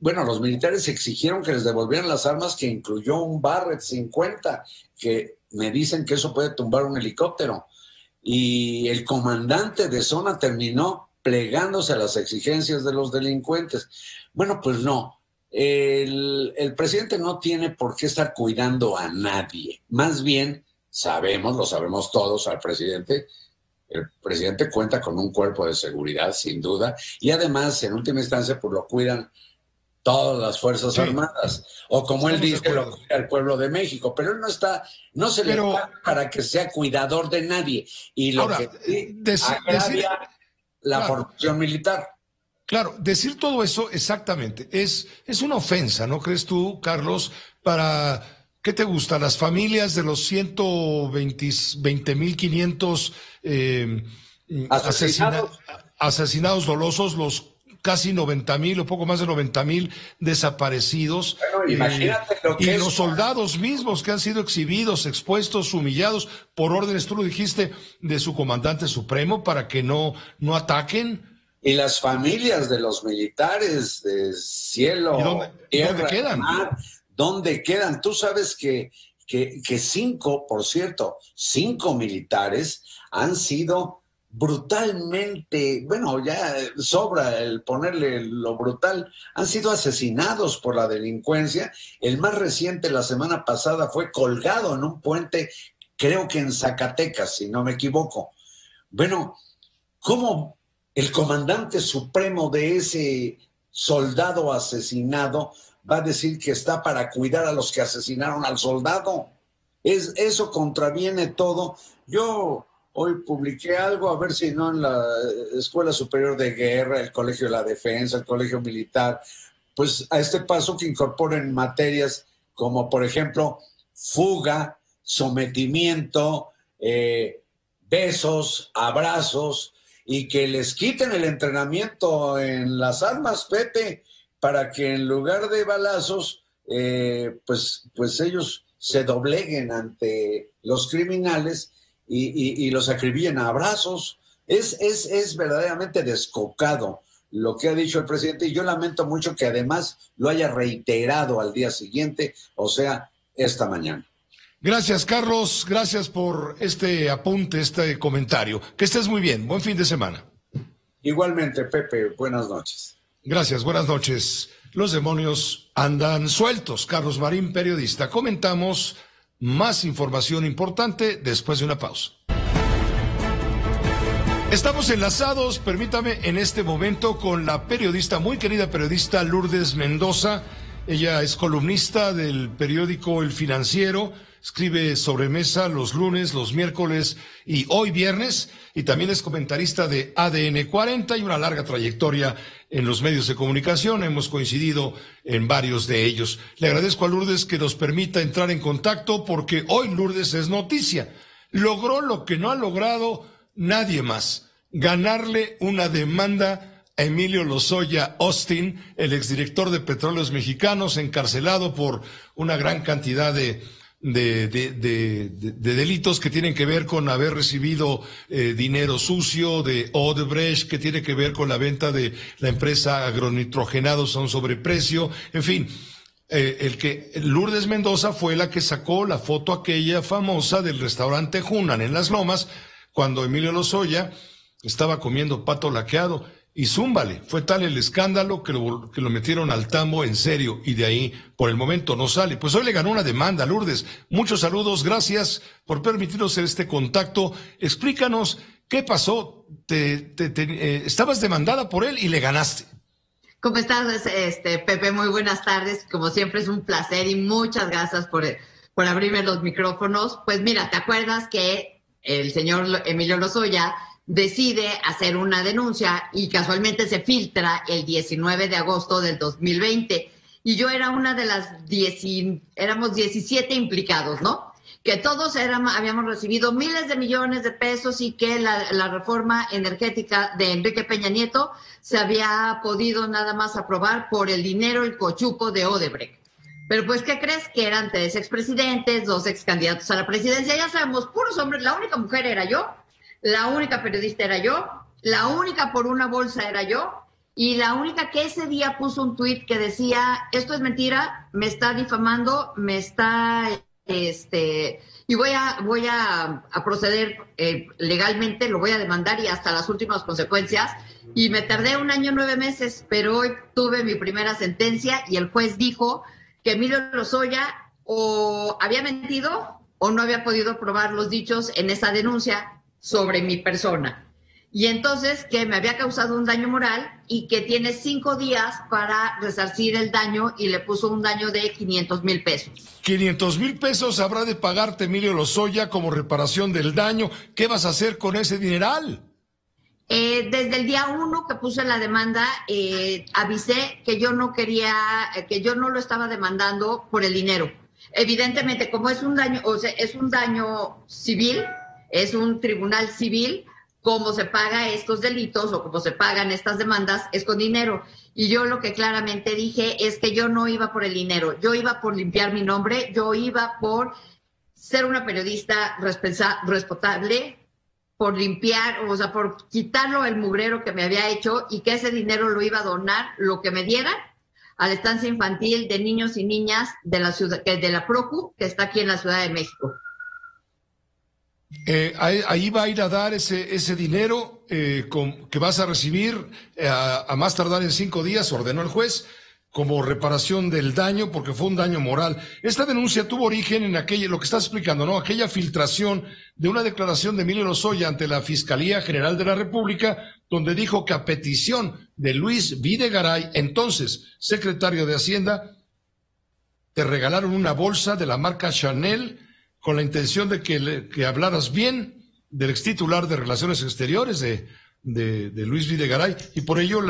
M: Los militares exigieron que les devolvieran las armas, que incluyó un Barrett 50, que me dicen que eso puede tumbar un helicóptero. Y el comandante de zona terminó plegándose a las exigencias de los delincuentes. Bueno, pues no. El presidente no tiene por qué estar cuidando a nadie. Más bien, lo sabemos todos al presidente. El presidente cuenta con un cuerpo de seguridad, sin duda, y además, en última instancia, pues lo cuidan todas las Fuerzas Armadas, o como él dice, lo cuida el pueblo de México, pero él no se le paga para que sea cuidador de nadie, y lo
B: ahora,
M: que agravia la formación militar.
B: Claro, decir todo eso exactamente es una ofensa, ¿no crees tú, Carlos? Para... ¿Qué te gusta? Las familias de los 120,500 asesinados dolosos, los casi 90,000 o poco más de 90,000 desaparecidos.
M: Bueno, imagínate lo que
B: y los soldados mismos que han sido exhibidos, expuestos, humillados por órdenes, tú lo dijiste, de su comandante supremo para que no ataquen.
M: Y las familias de los militares de cielo, tierra,
B: ¿dónde quedan?
M: Mar, ¿dónde quedan? Tú sabes que 5 militares han sido brutalmente, bueno, ya sobra el ponerle lo brutal, han sido asesinados por la delincuencia. El más reciente, la semana pasada, fue colgado en un puente, creo que en Zacatecas, si no me equivoco. Bueno, ¿cómo el comandante supremo de ese soldado asesinado va a decir que está para cuidar a los que asesinaron al soldado? Eso contraviene todo. Yo hoy publiqué algo, a ver si no, en la Escuela Superior de Guerra, el Colegio de la Defensa, el Colegio Militar, pues a este paso que incorporen materias como, por ejemplo, fuga, sometimiento, besos, abrazos, y que les quiten el entrenamiento en las armas, Pepe, para que en lugar de balazos, pues ellos se dobleguen ante los criminales y los acribillen a abrazos. Es verdaderamente descocado lo que ha dicho el presidente, y yo lamento mucho que además lo haya reiterado al día siguiente, o sea, esta mañana.
B: Gracias, Carlos. Gracias por este apunte, este comentario. Que estés muy bien. Buen fin de semana.
M: Igualmente, Pepe. Buenas noches.
B: Gracias. Buenas noches. Los demonios andan sueltos. Carlos Marín, periodista. Comentamos más información importante después de una pausa. Estamos enlazados, permítame, en este momento con la periodista, muy querida periodista Lourdes Mendoza. Ella es columnista del periódico El Financiero, escribe Sobremesa los lunes, los miércoles y hoy viernes, y también es comentarista de ADN 40 y una larga trayectoria en los medios de comunicación. Hemos coincidido en varios de ellos. Le agradezco a Lourdes que nos permita entrar en contacto, porque hoy Lourdes es noticia. Logró lo que no ha logrado nadie más: ganarle una demanda a Emilio Lozoya Austin, el exdirector de Petróleos Mexicanos, encarcelado por una gran cantidad de delitos que tienen que ver con haber recibido dinero sucio de Odebrecht, que tiene que ver con la venta de la empresa Agronitrogenados a un sobreprecio, en fin. Lourdes Mendoza fue la que sacó la foto aquella famosa del restaurante Hunan en Las Lomas, cuando Emilio Lozoya estaba comiendo pato laqueado, y zúmbale, fue tal el escándalo que lo metieron al tambo en serio, y de ahí por el momento no sale. Pues hoy le ganó una demanda, Lourdes. Muchos saludos, gracias por permitirnos este contacto. Explícanos qué pasó. Estabas demandada por él y le ganaste.
N: ¿Cómo estás, Pepe? Muy buenas tardes. Como siempre es un placer y muchas gracias por abrirme los micrófonos. Pues mira, ¿te acuerdas que el señor Emilio Lozoya decide hacer una denuncia y casualmente se filtra el 19 de agosto del 2020? Y yo era una de las éramos 17 implicados, ¿no? Que todos habíamos recibido miles de millones de pesos, y que la reforma energética de Enrique Peña Nieto se había podido nada más aprobar por el dinero, el cochupo de Odebrecht. Pero pues, ¿qué crees? Que eran 3 expresidentes, 2 excandidatos a la presidencia, ya sabemos, puros hombres. La única mujer era yo, la única periodista era yo, la única por una bolsa era yo, y la única que ese día puso un tuit que decía: esto es mentira, me está difamando, me está, y voy a proceder legalmente, lo voy a demandar y hasta las últimas consecuencias. Y me tardé 1 año 9 meses, pero hoy tuve mi primera sentencia, y el juez dijo que Emilio Lozoya o había mentido o no había podido probar los dichos en esa denuncia sobre mi persona. Y entonces que me había causado un daño moral y que tiene 5 días para resarcir el daño, y le puso un daño de 500,000 pesos.
B: 500,000 pesos habrá de pagarte Emilio Lozoya como reparación del daño. ¿Qué vas a hacer con ese dineral?
N: Desde el día 1 que puse la demanda, avisé que yo no quería, que yo no lo estaba demandando por el dinero. Evidentemente, como es un daño, o sea, es un daño civil, es un tribunal civil, como se paga estos delitos o como se pagan estas demandas es con dinero. Y yo lo que claramente dije es que yo no iba por el dinero, yo iba por limpiar mi nombre, yo iba por ser una periodista responsable, por limpiar, o sea, por quitarlo el mugrero que me había hecho, y que ese dinero lo iba a donar, lo que me dieran, a la estancia infantil de niños y niñas de la ciudad, de la PROCU, que está aquí en la Ciudad de México.
B: Ahí va a ir a dar ese dinero que vas a recibir a más tardar en 5 días, ordenó el juez, como reparación del daño, porque fue un daño moral. Esta denuncia tuvo origen en lo que estás explicando, ¿no? Aquella filtración de una declaración de Emilio Lozoya ante la Fiscalía General de la República, donde dijo que a petición de Luis Videgaray, entonces secretario de Hacienda, te regalaron una bolsa de la marca Chanel con la intención de que hablaras bien del extitular de Relaciones Exteriores de Luis Videgaray, y por ello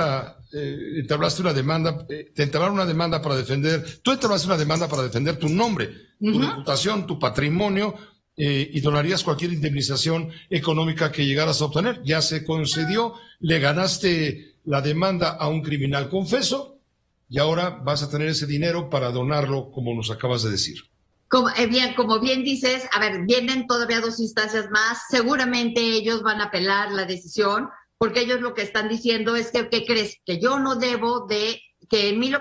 B: entablaste una demanda, te entablaron una demanda para defender, tú entablaste una demanda para defender tu nombre, tu reputación, tu patrimonio, y donarías cualquier indemnización económica que llegaras a obtener. Ya se concedió, le ganaste la demanda a un criminal confeso y ahora vas a tener ese dinero para donarlo, como nos acabas de decir.
N: Como bien dices, a ver, vienen todavía 2 instancias más. Seguramente ellos van a apelar la decisión, porque ellos lo que están diciendo es que, ¿qué crees? Que yo no debo de, que Emilio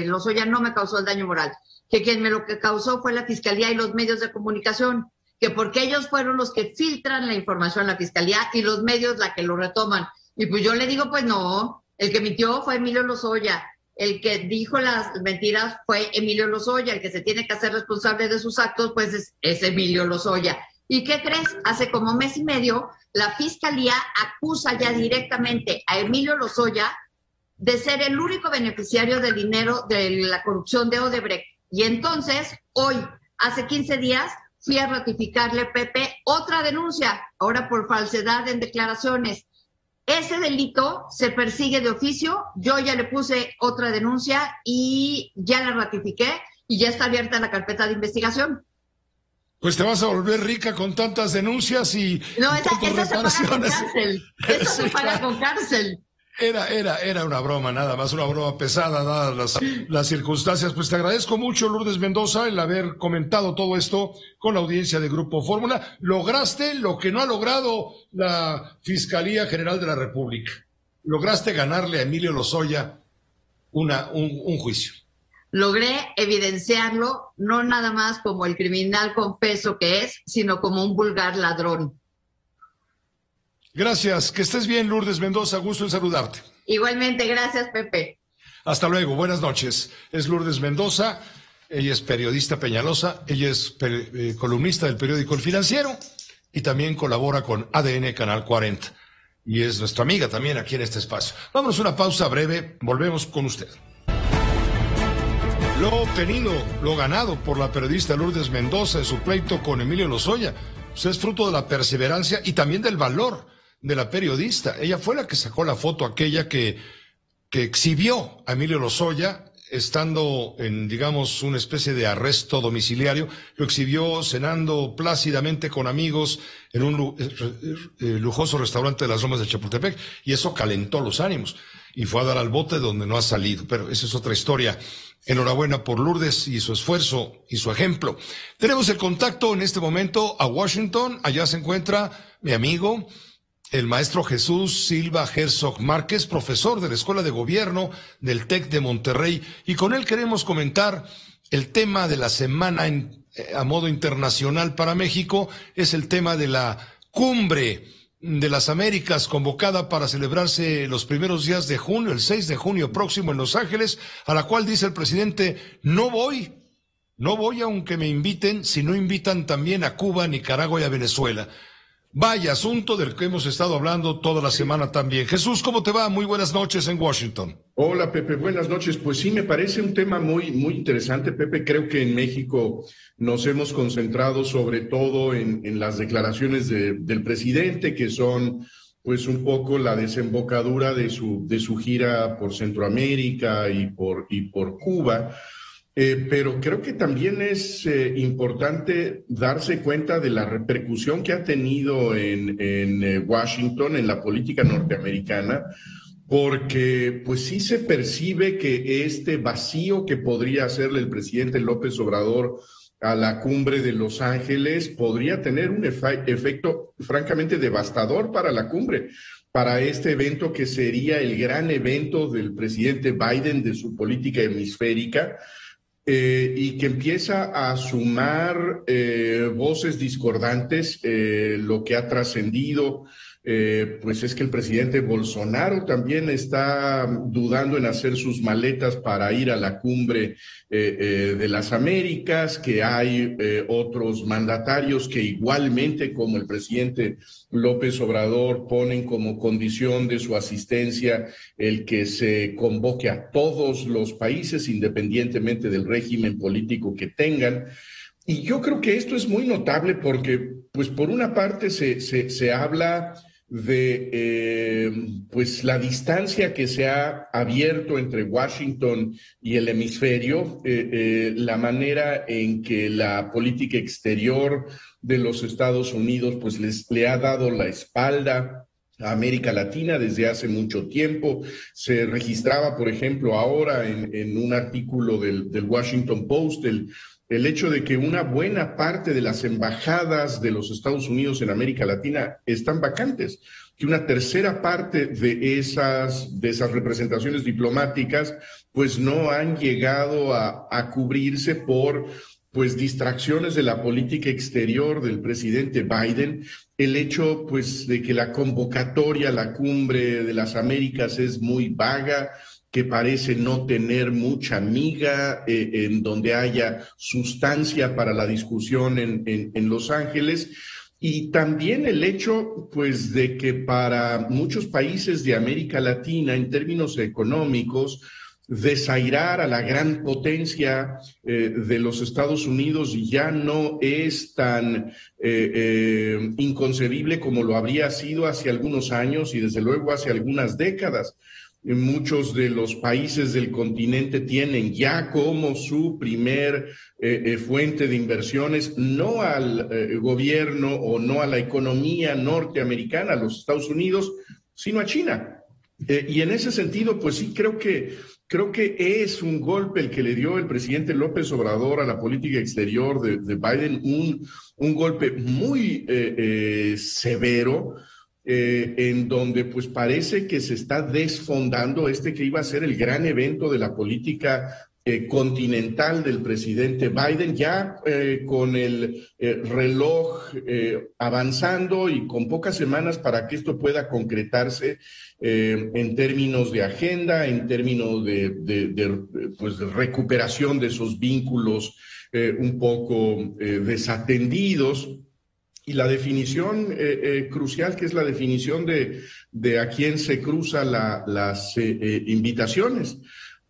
N: Lozoya no me causó el daño moral, que quien me lo que causó fue la Fiscalía y los medios de comunicación, que porque ellos fueron los que filtran la información a la Fiscalía y los medios la que lo retoman. Y pues yo le digo, pues no, el que mintió fue Emilio Lozoya. El que dijo las mentiras fue Emilio Lozoya, el que se tiene que hacer responsable de sus actos, pues es Emilio Lozoya. ¿Y qué crees? Hace como 1 mes y medio, la Fiscalía acusa ya directamente a Emilio Lozoya de ser el único beneficiario del dinero de la corrupción de Odebrecht. Y entonces, hoy, hace 15 días, fui a ratificarle, Pepe, otra denuncia, ahora por falsedad en declaraciones. Ese delito se persigue de oficio, yo ya le puse otra denuncia y ya la ratifiqué y ya está abierta la carpeta de investigación.
B: Pues te vas a volver rica con tantas denuncias y
N: no, eso se paga con cárcel. Eso se paga con cárcel.
B: Era una broma, nada más, una broma pesada, dadas las circunstancias. Pues te agradezco mucho, Lourdes Mendoza, el haber comentado todo esto con la audiencia de Grupo Fórmula. Lograste lo que no ha logrado la Fiscalía General de la República. Lograste ganarle a Emilio Lozoya un juicio.
N: Logré evidenciarlo, no nada más como el criminal confeso que es, sino como un vulgar ladrón.
B: Gracias, que estés bien, Lourdes Mendoza, gusto en saludarte.
N: Igualmente, gracias, Pepe.
B: Hasta luego, buenas noches. Es Lourdes Mendoza, ella es periodista peñalosa, ella es columnista del periódico El Financiero y también colabora con ADN Canal 40 y es nuestra amiga también aquí en este espacio. Vámonos a una pausa breve, volvemos con usted. Lo obtenido, lo ganado por la periodista Lourdes Mendoza en su pleito con Emilio Lozoya, pues es fruto de la perseverancia y también del valor de la periodista. Ella fue la que sacó la foto aquella que exhibió a Emilio Lozoya estando en, digamos, una especie de arresto domiciliario. Lo exhibió cenando plácidamente con amigos en un lujoso restaurante de las Lomas de Chapultepec y eso calentó los ánimos y fue a dar al bote donde no ha salido, pero esa es otra historia. Enhorabuena por Lourdes y su esfuerzo y su ejemplo. Tenemos el contacto en este momento a Washington. Allá se encuentra mi amigo, el maestro Jesús Silva Herzog Márquez, profesor de la Escuela de Gobierno del TEC de Monterrey, y con él queremos comentar el tema de la semana a modo internacional para México, es el tema de la Cumbre de las Américas convocada para celebrarse los primeros días de junio, el 6 de junio próximo en Los Ángeles, a la cual dice el presidente, no voy aunque me inviten, si no invitan también a Cuba, Nicaragua y a Venezuela. Vaya asunto del que hemos estado hablando toda la semana también. Jesús, ¿cómo te va? Muy buenas noches en Washington.
O: Hola, Pepe, buenas noches. Pues sí, me parece un tema muy, muy interesante, Pepe. Creo que en México nos hemos concentrado sobre todo en las declaraciones del presidente, que son pues un poco la desembocadura de su gira por Centroamérica y por Cuba. Pero creo que también es importante darse cuenta de la repercusión que ha tenido en Washington, en la política norteamericana, porque pues sí se percibe que este vacío que podría hacerle el presidente López Obrador a la cumbre de Los Ángeles podría tener un efecto francamente devastador para la cumbre, para este evento que sería el gran evento del presidente Biden de su política hemisférica. Y que empieza a sumar voces discordantes. Lo que ha trascendido pues es que el presidente Bolsonaro también está dudando en hacer sus maletas para ir a la cumbre de las Américas, que hay otros mandatarios que igualmente, como el presidente López Obrador, ponen como condición de su asistencia el que se convoque a todos los países, independientemente del régimen político que tengan. Y yo creo que esto es muy notable porque, pues, por una parte se habla de pues la distancia que se ha abierto entre Washington y el hemisferio, la manera en que la política exterior de los Estados Unidos pues le ha dado la espalda a América Latina desde hace mucho tiempo. Se registraba, por ejemplo, ahora en un artículo del Washington Post, el hecho de que una buena parte de las embajadas de los Estados Unidos en América Latina están vacantes, que una tercera parte de esas representaciones diplomáticas pues no han llegado a cubrirse por pues distracciones de la política exterior del presidente Biden, el hecho pues de que la convocatoria a la Cumbre de las Américas es muy vaga, que parece no tener mucha miga, en donde haya sustancia para la discusión en Los Ángeles, y también el hecho, pues, de que para muchos países de América Latina, en términos económicos, desairar a la gran potencia de los Estados Unidos ya no es tan inconcebible como lo habría sido hace algunos años y desde luego hace algunas décadas. Muchos de los países del continente tienen ya como su primer fuente de inversiones no al gobierno o no a la economía norteamericana, a los Estados Unidos, sino a China. Y en ese sentido, pues sí, creo que es un golpe el que le dio el presidente López Obrador a la política exterior de Biden, un golpe muy severo, en donde pues parece que se está desfondando que iba a ser el gran evento de la política continental del presidente Biden, ya con el reloj avanzando y con pocas semanas para que esto pueda concretarse en términos de agenda, en términos pues de recuperación de esos vínculos un poco desatendidos. Y la definición crucial, que es la definición de a quién se cruzan las invitaciones.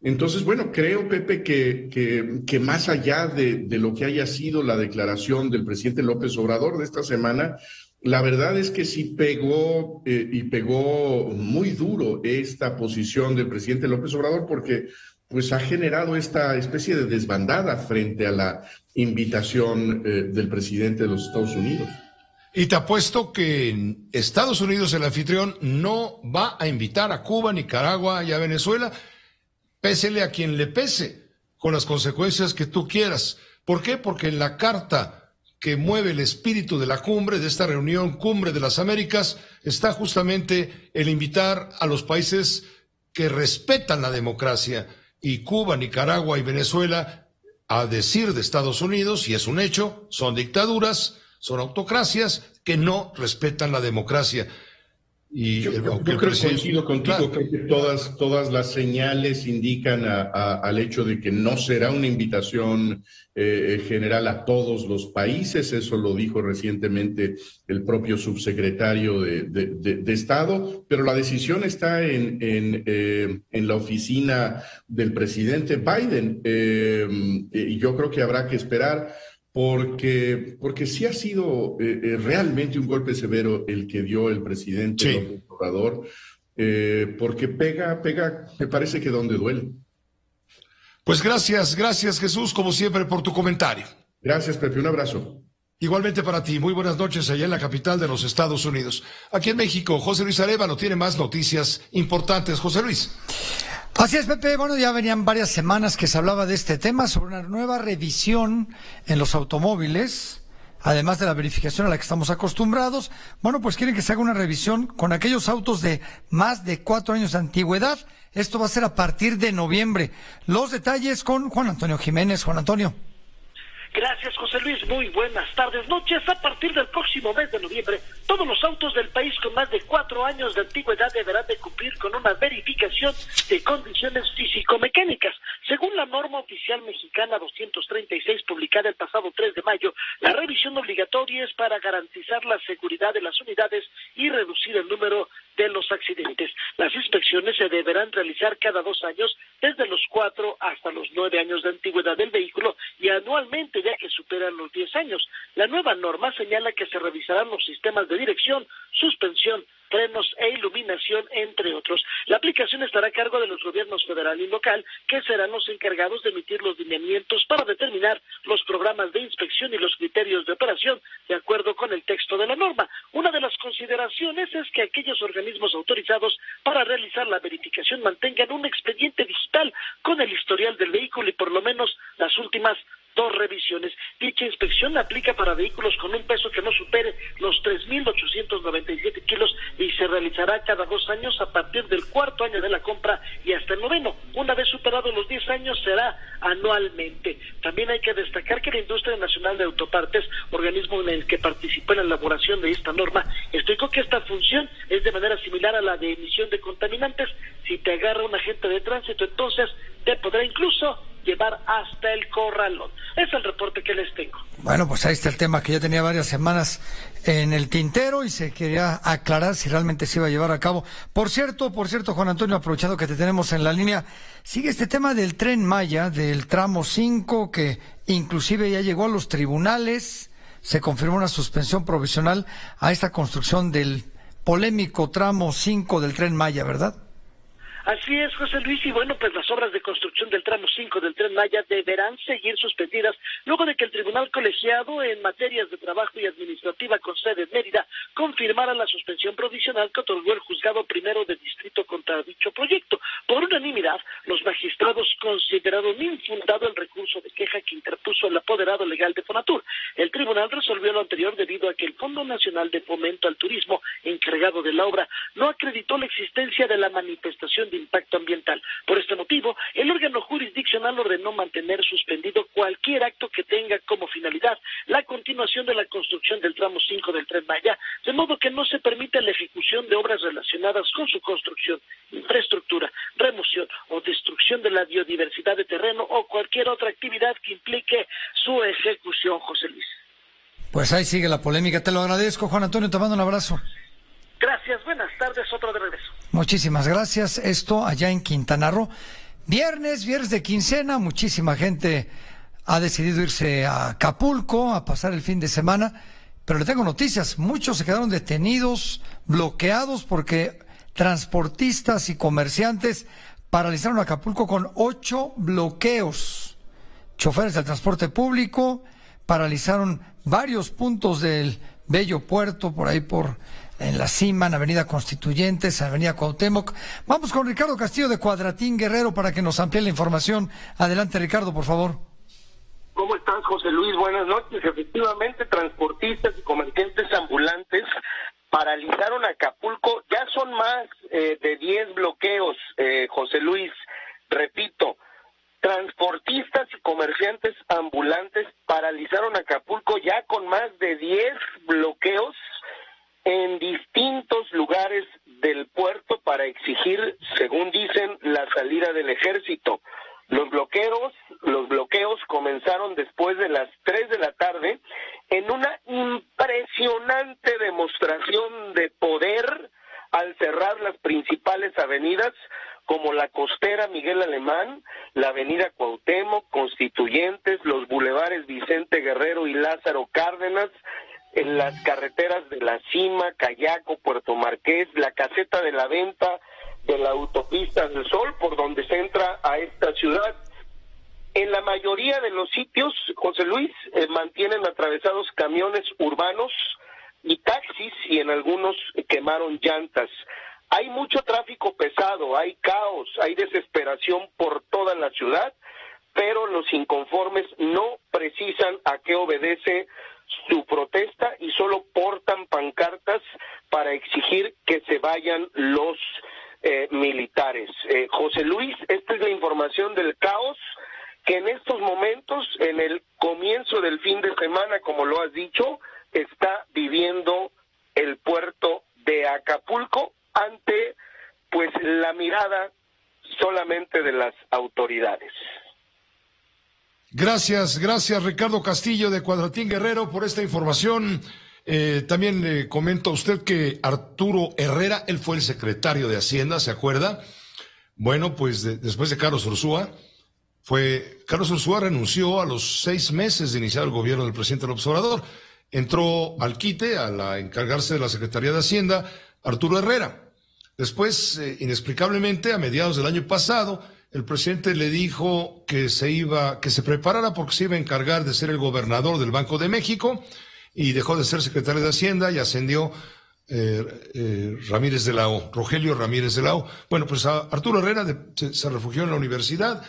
O: Entonces, bueno, creo, Pepe, que más allá de lo que haya sido la declaración del presidente López Obrador de esta semana, la verdad es que sí pegó y pegó muy duro esta posición del presidente López Obrador, porque pues ha generado esta especie de desbandada frente a la invitación del presidente de los Estados Unidos.
B: Y te apuesto que Estados Unidos, el anfitrión, no va a invitar a Cuba, Nicaragua y a Venezuela, pésele a quien le pese, con las consecuencias que tú quieras. ¿Por qué? Porque en la carta que mueve el espíritu de la cumbre, de esta reunión Cumbre de las Américas, está justamente el invitar a los países que respetan la democracia. Y Cuba, Nicaragua y Venezuela, a decir de Estados Unidos, y es un hecho, son dictaduras, son autocracias que no respetan la democracia. Y
O: yo creo que coincido contigo, creo que todas las señales indican al hecho de que no será una invitación general a todos los países. Eso lo dijo recientemente el propio subsecretario de Estado, pero la decisión está en la oficina del presidente Biden, y yo creo que habrá que esperar. Porque sí ha sido realmente un golpe severo el que dio el presidente López Obrador, porque pega, me parece que donde duele.
B: Pues gracias Jesús, como siempre, por tu comentario.
O: Gracias, Pepe, un abrazo.
B: Igualmente para ti, muy buenas noches allá en la capital de los Estados Unidos. Aquí en México, José Luis Arévalo tiene más noticias importantes. José Luis.
D: Así es, Pepe. Bueno, ya venían varias semanas que se hablaba de este tema sobre una nueva revisión en los automóviles, además de la verificación a la que estamos acostumbrados. Bueno, pues quieren que se haga una revisión con aquellos autos de más de 4 años de antigüedad. Esto va a ser a partir de noviembre. Los detalles con Juan Antonio Jiménez. Juan Antonio.
P: Gracias, José Luis. Muy buenas tardes, noches. A partir del próximo mes de noviembre, todos los autos del país con más de 4 años de antigüedad deberán de cumplir con una verificación de condiciones físico-mecánicas. Según la norma oficial mexicana 236, publicada el pasado 3 de mayo, la revisión obligatoria es para garantizar la seguridad de las unidades y reducir el número de los accidentes. Las inspecciones se deberán realizar cada 2 años, desde los 4 hasta los 9 años de antigüedad del vehículo y anualmente ya que superan los 10 años. La nueva norma señala que se revisarán los sistemas de dirección, suspensión, frenos e iluminación, entre otros. La aplicación estará a cargo de los gobiernos federal y local, que serán los encargados de emitir los lineamientos para determinar los programas de inspección y los criterios de operación de acuerdo con el texto de la norma. Una de las consideraciones es que aquellos organismos autorizados para realizar la verificación mantengan un expediente digital con el historial del vehículo y por lo menos las últimas 2 revisiones. Dicha inspección aplica para vehículos con un peso que no supere los 3.897 kilos y se realizará cada 2 años a partir del 4º año de la compra y hasta el 9º. Una vez superados los 10 años será anualmente. También hay que destacar que la Industria Nacional de Autopartes, organismo en el que participó en la elaboración de esta norma, explicó que esta función es de manera similar a la de emisión de contaminantes. Si te agarra un agente de tránsito, entonces te podrá incluso llevar hasta el corralón. Es el reporte que les tengo.
D: Bueno, pues ahí está el tema que ya tenía varias semanas en el tintero y se quería aclarar si realmente se iba a llevar a cabo. Por cierto, Juan Antonio, aprovechando que te tenemos en la línea, sigue este tema del Tren Maya, del tramo 5, que inclusive ya llegó a los tribunales. Se confirmó una suspensión provisional a esta construcción del polémico tramo 5 del Tren Maya, ¿verdad?
P: Así es, José Luis, y bueno, pues las obras de construcción del tramo 5 del Tren Maya deberán seguir suspendidas luego de que el Tribunal Colegiado en materias de trabajo y administrativa con sede en Mérida confirmara la suspensión provisional que otorgó el Juzgado Primero de Distrito contra dicho proyecto. Por unanimidad, los magistrados consideraron infundado el recurso de queja que interpuso el apoderado legal de Fonatur. El tribunal resolvió lo anterior debido a que el Fondo Nacional de Fomento al Turismo, encargado de la obra, no acreditó la existencia de la manifestación de impacto ambiental. Por este motivo, el órgano jurisdiccional ordenó mantener suspendido cualquier acto que tenga como finalidad la continuación de la construcción del tramo 5 del Tren Maya, de modo que no se permite la ejecución de obras relacionadas con su construcción, infraestructura, remoción o destrucción de la biodiversidad de terreno o cualquier otra actividad que implique su ejecución, José Luis.
D: Pues ahí sigue la polémica. Te lo agradezco, Juan Antonio, te mando un abrazo.
P: Gracias, buenas tardes, otro de regreso.
D: Muchísimas gracias. Esto allá en Quintana Roo. Viernes de quincena, muchísima gente ha decidido irse a Acapulco a pasar el fin de semana, pero le tengo noticias. Muchos se quedaron detenidos, bloqueados, porque transportistas y comerciantes paralizaron Acapulco con 8 bloqueos. Choferes del transporte público paralizaron varios puntos del bello puerto, por ahí en la cima, en Avenida Constituyentes, en Avenida Cuauhtémoc. Vamos con Ricardo Castillo de Cuadratín Guerrero para que nos amplíe la información. Adelante, Ricardo, por favor.
Q: ¿Cómo estás, José Luis? Buenas noches. Efectivamente, transportistas y comerciantes ambulantes paralizaron Acapulco. Ya son más de 10 bloqueos, José Luis. Repito, transportistas y comerciantes ambulantes paralizaron Acapulco ya con más de 10 bloqueos en distintos lugares del puerto para exigir, según dicen, la salida del ejército. Los bloqueos comenzaron después de las 3 de la tarde en una impresionante demostración de poder al cerrar las principales avenidas como la Costera Miguel Alemán, la Avenida Cuauhtémoc, Constituyentes, los bulevares Vicente Guerrero y Lázaro Cárdenas, en las carreteras de La Cima, Cayaco, Puerto Marqués, la caseta de la venta de la autopista del Sol, por donde se entra a esta ciudad. En la mayoría de los sitios, José Luis, mantienen atravesados camiones urbanos y taxis, y en algunos quemaron llantas. Hay mucho tráfico pesado, hay caos, hay desesperación por toda la ciudad, pero los inconformes no precisan a qué obedece su protesta y solo portan pancartas para exigir que se vayan los militares. José Luis, esta es la información del caos que en estos momentos, en el comienzo del fin de semana, como lo has dicho, está viviendo el puerto de Acapulco ante, pues, la mirada solamente de las autoridades.
B: Gracias Ricardo Castillo de Cuadratín Guerrero por esta información. También le comento a usted que Arturo Herrera, él fue el secretario de Hacienda, ¿se acuerda? Bueno, pues después de Carlos Ursúa renunció a los 6 meses de iniciar el gobierno del presidente López Obrador. Entró al quite a encargarse de la Secretaría de Hacienda Arturo Herrera. Después, inexplicablemente, a mediados del año pasado, el presidente le dijo que se preparara porque se iba a encargar de ser el gobernador del Banco de México y dejó de ser secretario de Hacienda y ascendió Ramírez de la O, Rogelio Ramírez de la O. Bueno, pues Arturo Herrera se refugió en la universidad,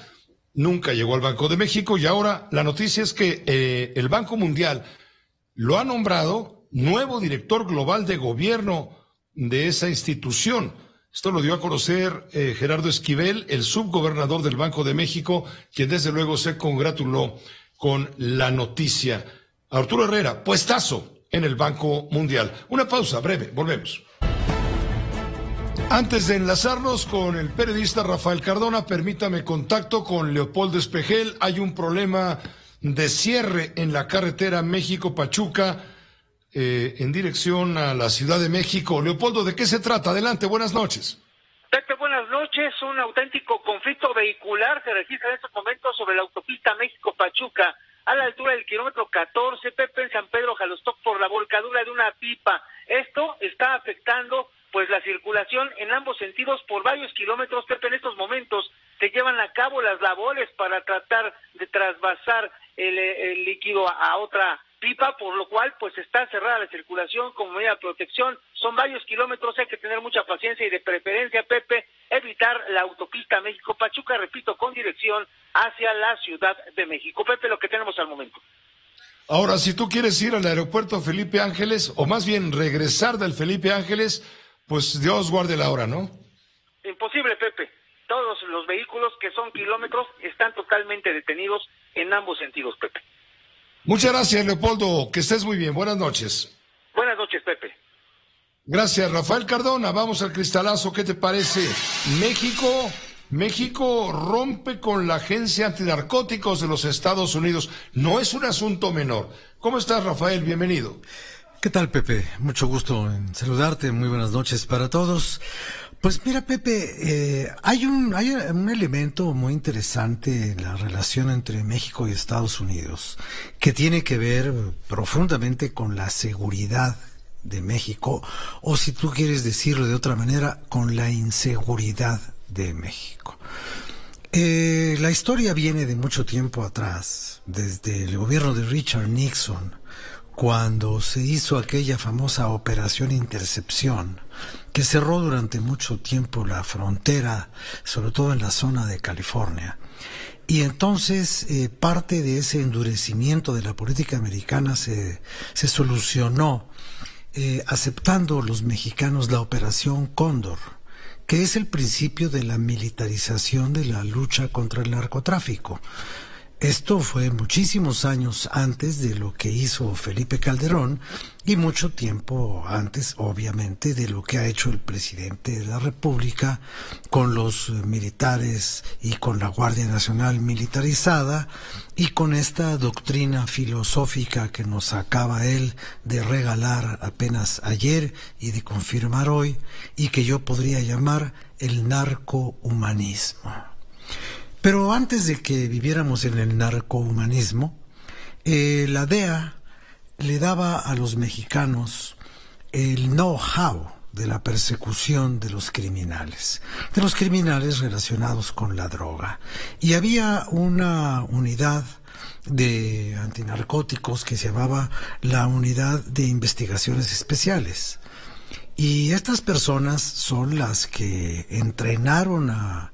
B: nunca llegó al Banco de México y ahora la noticia es que el Banco Mundial lo ha nombrado nuevo director global de gobierno de esa institución. Esto lo dio a conocer Gerardo Esquivel, el subgobernador del Banco de México, quien desde luego se congratuló con la noticia. Arturo Herrera, puestazo en el Banco Mundial. Una pausa breve, volvemos. Antes de enlazarnos con el periodista Rafael Cardona, permítame contacto con Leopoldo Espejel. Hay un problema de cierre en la carretera México-Pachuca en dirección a la Ciudad de México. Leopoldo, ¿de qué se trata? Adelante, buenas noches.
R: Pepe, buenas noches. Un auténtico conflicto vehicular se registra en estos momentos sobre la autopista México-Pachuca, a la altura del kilómetro 14, Pepe, en San Pedro Jalostoc, por la volcadura de una pipa. Esto está afectando pues la circulación en ambos sentidos por varios kilómetros. Pepe, en estos momentos se llevan a cabo las labores para tratar de trasvasar el líquido a otra pipa, por lo cual pues está cerrada la circulación como medida de protección. Son varios kilómetros, hay que tener mucha paciencia y de preferencia, Pepe, evitar la autopista México-Pachuca, repito, con dirección hacia la Ciudad de México. Pepe, lo que tenemos al momento.
B: Ahora, si tú quieres ir al aeropuerto Felipe Ángeles, o más bien regresar del Felipe Ángeles, pues Dios guarde la hora, ¿no?
R: Imposible, Pepe. Todos los vehículos que son kilómetros están totalmente detenidos en ambos sentidos, Pepe.
B: Muchas gracias, Leopoldo. Que estés muy bien. Buenas noches.
R: Buenas noches, Pepe.
B: Gracias, Rafael Cardona. Vamos al cristalazo. ¿Qué te parece? México rompe con la Agencia Antinarcóticos de los Estados Unidos. No es un asunto menor. ¿Cómo estás, Rafael? Bienvenido.
S: ¿Qué tal, Pepe? Mucho gusto en saludarte. Muy buenas noches para todos. Pues mira, Pepe, hay un elemento muy interesante en la relación entre México y Estados Unidos que tiene que ver profundamente con la seguridad de México, o si tú quieres decirlo de otra manera, con la inseguridad de México. La historia viene de mucho tiempo atrás, desde el gobierno de Richard Nixon, cuando se hizo aquella famosa Operación Intercepción, que cerró durante mucho tiempo la frontera, sobre todo en la zona de California. Y entonces parte de ese endurecimiento de la política americana se solucionó aceptando los mexicanos la Operación Cóndor, que es el principio de la militarización de la lucha contra el narcotráfico. Esto fue muchísimos años antes de lo que hizo Felipe Calderón y mucho tiempo antes, obviamente, de lo que ha hecho el presidente de la República con los militares y con la Guardia Nacional militarizada y con esta doctrina filosófica que nos acaba él de regalar apenas ayer y de confirmar hoy, y que yo podría llamar el narcohumanismo. Pero antes de que viviéramos en el narcohumanismo, la DEA le daba a los mexicanos el know-how de la persecución de los criminales relacionados con la droga. Y había una unidad de antinarcóticos que se llamaba la Unidad de Investigaciones Especiales. Y estas personas son las que entrenaron a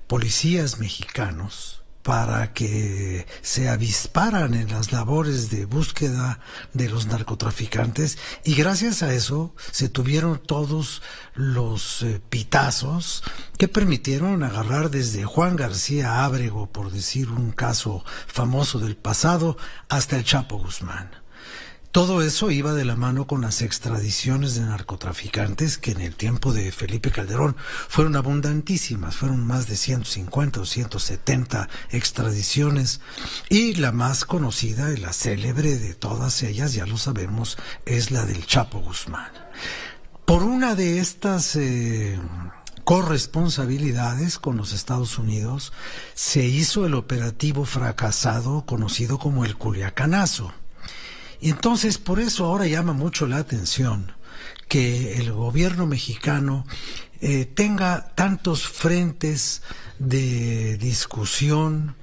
S: policías mexicanos para que se avisparan en las labores de búsqueda de los narcotraficantes, y gracias a eso se tuvieron todos los pitazos que permitieron agarrar desde Juan García Ábrego, por decir un caso famoso del pasado, hasta el Chapo Guzmán. Todo eso iba de la mano con las extradiciones de narcotraficantes que en el tiempo de Felipe Calderón fueron abundantísimas, fueron más de 150 o 170 extradiciones, y la más conocida y la célebre de todas ellas, ya lo sabemos, es la del Chapo Guzmán. Por una de estas corresponsabilidades con los Estados Unidos se hizo el operativo fracasado conocido como el Culiacanazo. Y entonces por eso ahora llama mucho la atención que el gobierno mexicano tenga tantos frentes de discusión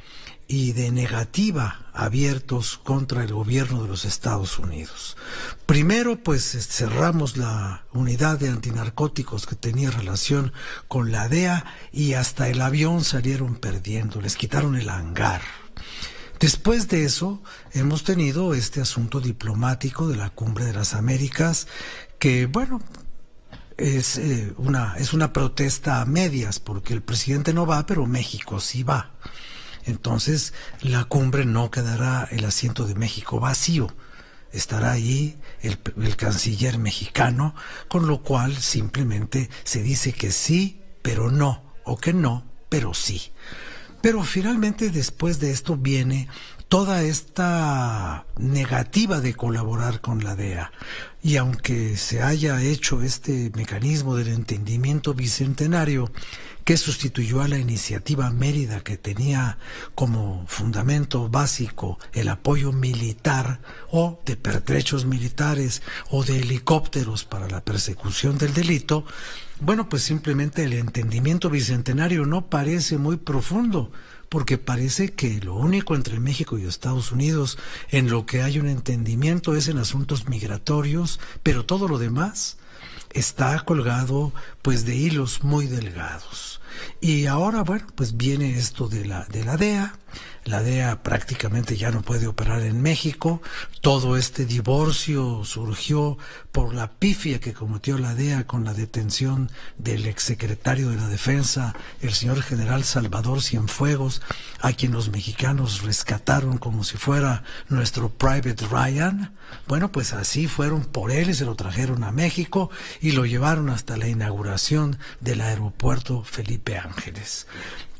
S: y de negativa abiertos contra el gobierno de los Estados Unidos. Primero, pues cerramos la unidad de antinarcóticos que tenía relación con la DEA y hasta el avión salieron perdiendo, les quitaron el hangar. Después de eso, hemos tenido este asunto diplomático de la Cumbre de las Américas, que, bueno, es una protesta a medias, porque el presidente no va, pero México sí va. Entonces, la cumbre no quedará el asiento de México vacío. Estará ahí el canciller mexicano, con lo cual simplemente se dice que sí, pero no, o que no, pero sí. Pero finalmente después de esto viene toda esta negativa de colaborar con la DEA. Y aunque se haya hecho este mecanismo del entendimiento bicentenario que sustituyó a la iniciativa Mérida, que tenía como fundamento básico el apoyo militar o de pertrechos militares o de helicópteros para la persecución del delito, bueno, pues simplemente el entendimiento bicentenario no parece muy profundo, porque parece que lo único entre México y Estados Unidos en lo que hay un entendimiento es en asuntos migratorios, pero todo lo demás está colgado pues de hilos muy delgados. Y ahora, bueno, pues viene esto de la DEA. La DEA prácticamente ya no puede operar en México. Todo este divorcio surgió por la pifia que cometió la DEA con la detención del exsecretario de la Defensa, el señor general Salvador Cienfuegos, a quien los mexicanos rescataron como si fuera nuestro Private Ryan. Bueno, pues así fueron por él y se lo trajeron a México y lo llevaron hasta la inauguración del aeropuerto Felipe Ángeles.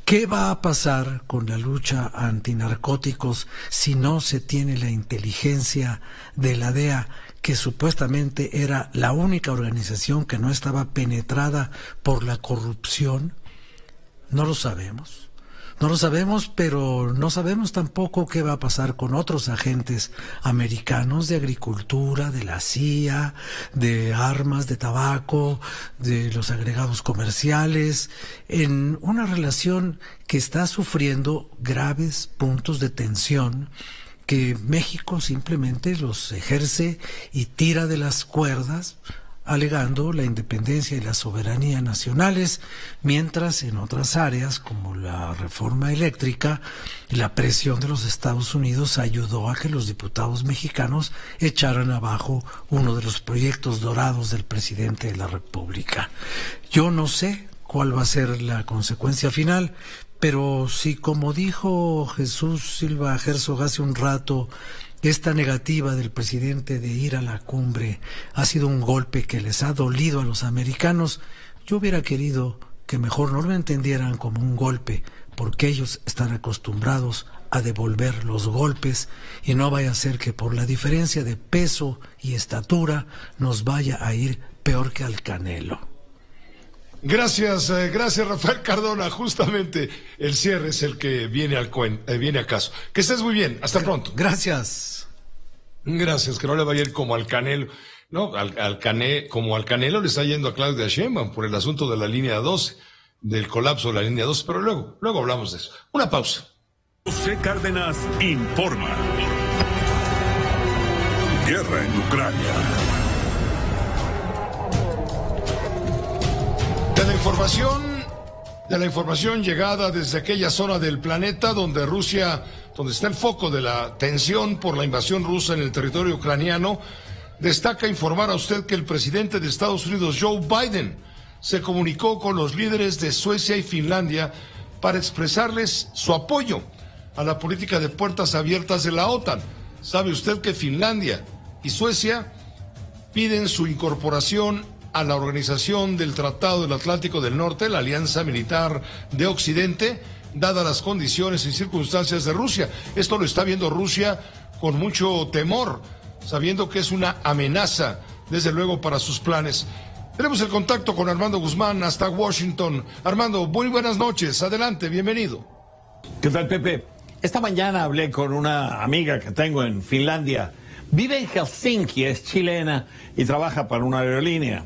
S: ¿Qué va a pasar con la lucha antinarcóticos si no se tiene la inteligencia de la DEA, que supuestamente era la única organización que no estaba penetrada por la corrupción? No lo sabemos. No lo sabemos, pero no sabemos tampoco qué va a pasar con otros agentes americanos de agricultura, de la CIA, de armas, de tabaco, de los agregados comerciales, en una relación que está sufriendo graves puntos de tensión, que México simplemente los ejerce y tira de las cuerdas, alegando la independencia y la soberanía nacionales, mientras en otras áreas, como la reforma eléctrica, la presión de los Estados Unidos ayudó a que los diputados mexicanos echaran abajo uno de los proyectos dorados del presidente de la República. Yo no sé cuál va a ser la consecuencia final, pero si, como dijo Jesús Silva Herzog hace un rato, esta negativa del presidente de ir a la cumbre ha sido un golpe que les ha dolido a los americanos, yo hubiera querido que mejor no lo entendieran como un golpe, porque ellos están acostumbrados a devolver los golpes y no vaya a ser que por la diferencia de peso y estatura nos vaya a ir peor que al Canelo.
B: Gracias Rafael Cardona. Justamente el cierre es el que viene al caso. Que estés muy bien, hasta pronto.
S: Gracias,
B: que no le vaya a ir como al Canelo. No, como al Canelo le está yendo a Claudia Sheinbaum por el asunto de la línea 12, del colapso de la línea 12, pero luego hablamos de eso. Una pausa.
A: José Cárdenas informa. Guerra en Ucrania.
B: De la información llegada desde aquella zona del planeta donde está el foco de la tensión por la invasión rusa en el territorio ucraniano, destaca informar a usted que el presidente de Estados Unidos, Joe Biden, se comunicó con los líderes de Suecia y Finlandia para expresarles su apoyo a la política de puertas abiertas de la OTAN. ¿Sabe usted que Finlandia y Suecia piden su incorporación a la Organización del Tratado del Atlántico del Norte, la Alianza Militar de Occidente, dadas las condiciones y circunstancias de Rusia? Esto lo está viendo Rusia con mucho temor, sabiendo que es una amenaza, desde luego, para sus planes. Tenemos el contacto con Armando Guzmán hasta Washington. Armando, muy buenas noches. Adelante, bienvenido.
T: ¿Qué tal, Pepe? Esta mañana hablé con una amiga que tengo en Finlandia. Vive en Helsinki, es chilena y trabaja para una aerolínea.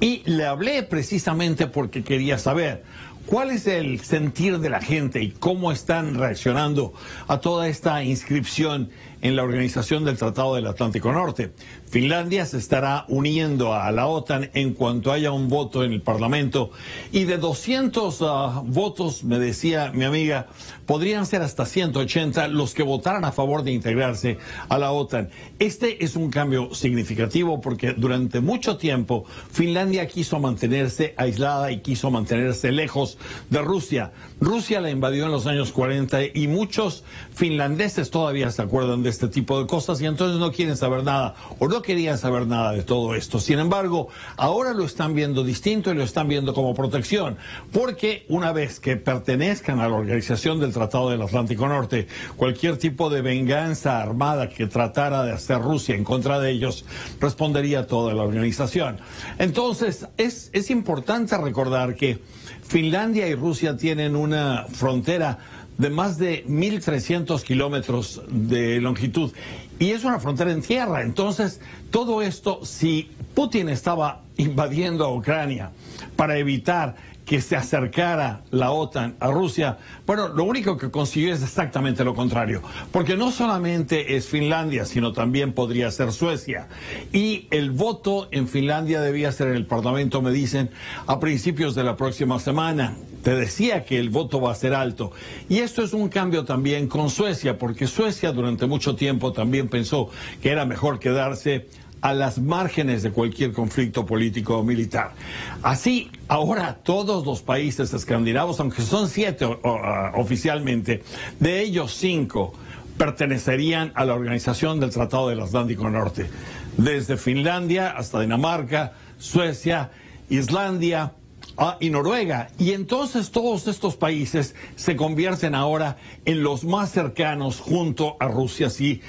T: Y le hablé precisamente porque quería saber cuál es el sentir de la gente y cómo están reaccionando a toda esta inscripción en la Organización del Tratado del Atlántico Norte. Finlandia se estará uniendo a la OTAN en cuanto haya un voto en el Parlamento, y de 200 votos, me decía mi amiga, podrían ser hasta 180 los que votaran a favor de integrarse a la OTAN. Este es un cambio significativo porque durante mucho tiempo Finlandia quiso mantenerse aislada y quiso mantenerse lejos de Rusia. Rusia la invadió en los años 40 y muchos finlandeses todavía se acuerdan de este tipo de cosas y entonces no quieren saber nada o no querían saber nada de todo esto. Sin embargo, ahora lo están viendo distinto y lo están viendo como protección, porque una vez que pertenezcan a la Organización del Tratado del Atlántico Norte, cualquier tipo de venganza armada que tratara de hacer Rusia en contra de ellos, respondería toda la organización. Entonces, es importante recordar que Finlandia y Rusia tienen una frontera de más de 1.300 kilómetros de longitud y es una frontera en tierra. Entonces, todo esto, si Putin estaba invadiendo a Ucrania para evitar que se acercara la OTAN a Rusia, bueno, lo único que consiguió es exactamente lo contrario, porque no solamente es Finlandia, sino también podría ser Suecia. Y el voto en Finlandia debía ser en el Parlamento, me dicen, a principios de la próxima semana. Te decía que el voto va a ser alto. Y esto es un cambio también con Suecia, porque Suecia durante mucho tiempo también pensó que era mejor quedarse a las márgenes de cualquier conflicto político o militar. Así, ahora todos los países escandinavos, aunque son 7 oficialmente, de ellos 5 pertenecerían a la Organización del Tratado del Atlántico Norte. Desde Finlandia hasta Dinamarca, Suecia, Islandia y Noruega. Y entonces todos estos países se convierten ahora en los más cercanos junto a Rusia. Si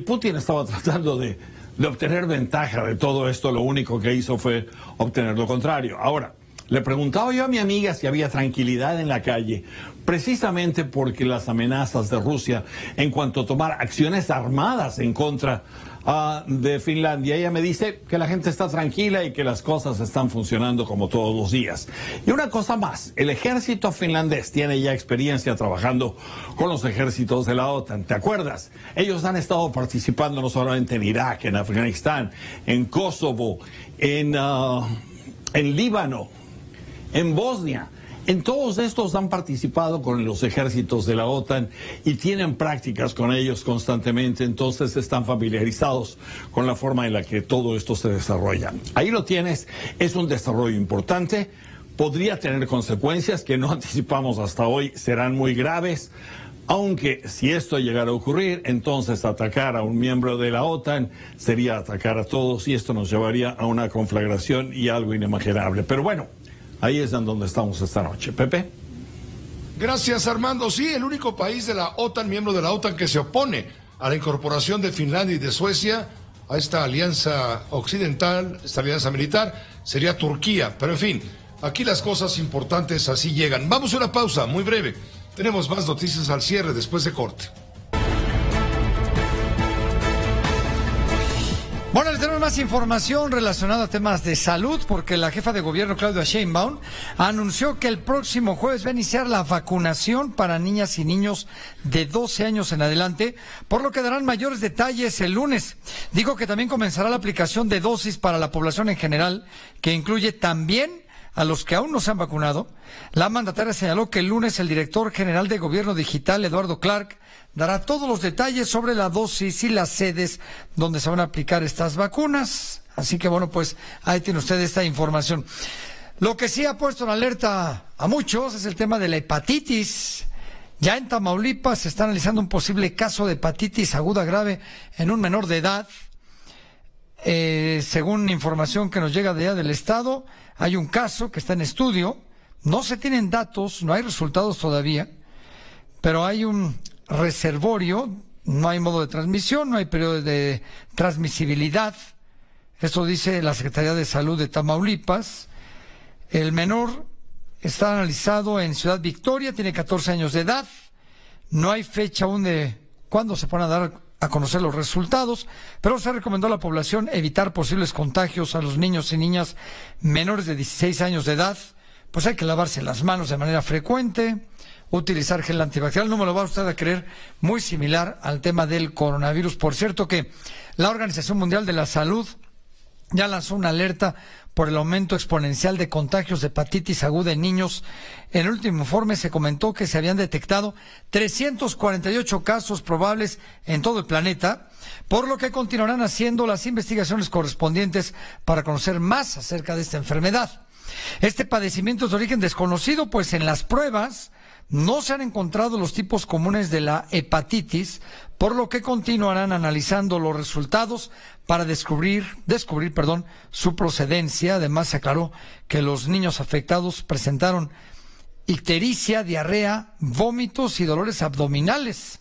T: Putin estaba tratando de obtener ventaja de todo esto, lo único que hizo fue obtener lo contrario. Ahora, le preguntaba yo a mi amiga si había tranquilidad en la calle, precisamente porque las amenazas de Rusia en cuanto a tomar acciones armadas en contra de Finlandia, ella me dice que la gente está tranquila y que las cosas están funcionando como todos los días. Y una cosa más, el ejército finlandés tiene ya experiencia trabajando con los ejércitos de la OTAN. ¿Te acuerdas? Ellos han estado participando no solamente en Irak, en Afganistán, en Kosovo, en Líbano, en Bosnia. En todos estos han participado con los ejércitos de la OTAN y tienen prácticas con ellos constantemente, entonces están familiarizados con la forma en la que todo esto se desarrolla. Ahí lo tienes, es un desarrollo importante, podría tener consecuencias que no anticipamos hasta hoy, serán muy graves, aunque si esto llegara a ocurrir, entonces atacar a un miembro de la OTAN sería atacar a todos y esto nos llevaría a una conflagración y algo inimaginable. Pero bueno, ahí es en donde estamos esta noche. Pepe.
B: Gracias, Armando. Sí, el único país de la OTAN, miembro de la OTAN, que se opone a la incorporación de Finlandia y de Suecia a esta alianza occidental, esta alianza militar, sería Turquía. Pero en fin, aquí las cosas importantes así llegan. Vamos a una pausa muy breve. Tenemos más noticias al cierre después de corte.
D: Bueno, les tenemos más información relacionada a temas de salud, porque la jefa de gobierno, Claudia Sheinbaum, anunció que el próximo jueves va a iniciar la vacunación para niñas y niños de 12 años en adelante, por lo que darán mayores detalles el lunes. Dijo que también comenzará la aplicación de dosis para la población en general, que incluye también a los que aún no se han vacunado. La mandataria señaló que el lunes el director general de Gobierno Digital, Eduardo Clark, dará todos los detalles sobre la dosis y las sedes donde se van a aplicar estas vacunas. Así que bueno, pues ahí tiene usted esta información. Lo que sí ha puesto en alerta a muchos es el tema de la hepatitis. Ya en Tamaulipas se está analizando un posible caso de hepatitis aguda grave en un menor de edad. Según información que nos llega de allá del estado, hay un caso que está en estudio. No se tienen datos, no hay resultados todavía, pero hay un reservorio, no hay modo de transmisión, no hay periodo de transmisibilidad. Esto dice la Secretaría de Salud de Tamaulipas. El menor está analizado en Ciudad Victoria, tiene 14 años de edad. No hay fecha aún de cuándo se van a dar a conocer los resultados, pero se recomendó a la población evitar posibles contagios a los niños y niñas menores de 16 años de edad. Pues hay que lavarse las manos de manera frecuente, utilizar gel antibacterial. No me lo va usted a creer, muy similar al tema del coronavirus. Por cierto que la Organización Mundial de la Salud ya lanzó una alerta por el aumento exponencial de contagios de hepatitis aguda en niños. En el último informe se comentó que se habían detectado 348 casos probables en todo el planeta, por lo que continuarán haciendo las investigaciones correspondientes para conocer más acerca de esta enfermedad. Este padecimiento es de origen desconocido, pues en las pruebas no se han encontrado los tipos comunes de la hepatitis, por lo que continuarán analizando los resultados para descubrir su procedencia. Además, se aclaró que los niños afectados presentaron ictericia, diarrea, vómitos y dolores abdominales.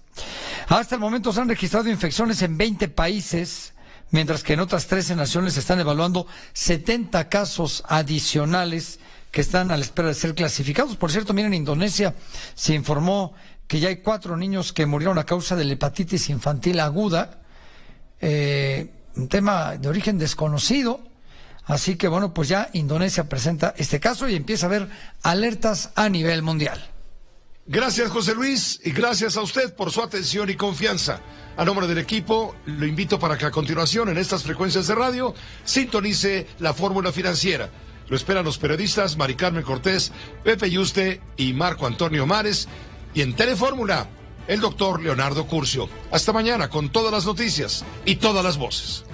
D: Hasta el momento se han registrado infecciones en 20 países, mientras que en otras 13 naciones se están evaluando 70 casos adicionales que están a la espera de ser clasificados. Por cierto, miren, en Indonesia se informó que ya hay 4 niños que murieron a causa de la hepatitis infantil aguda, un tema de origen desconocido. Así que bueno, pues ya Indonesia presenta este caso y empieza a haber alertas a nivel mundial.
B: Gracias, José Luis, y gracias a usted por su atención y confianza. A nombre del equipo, lo invito para que a continuación en estas frecuencias de radio sintonice la Fórmula Financiera. Lo esperan los periodistas Mari Carmen Cortés, Pepe Yuste y Marco Antonio Mares. Y en Telefórmula, el doctor Leonardo Curcio. Hasta mañana con todas las noticias y todas las voces.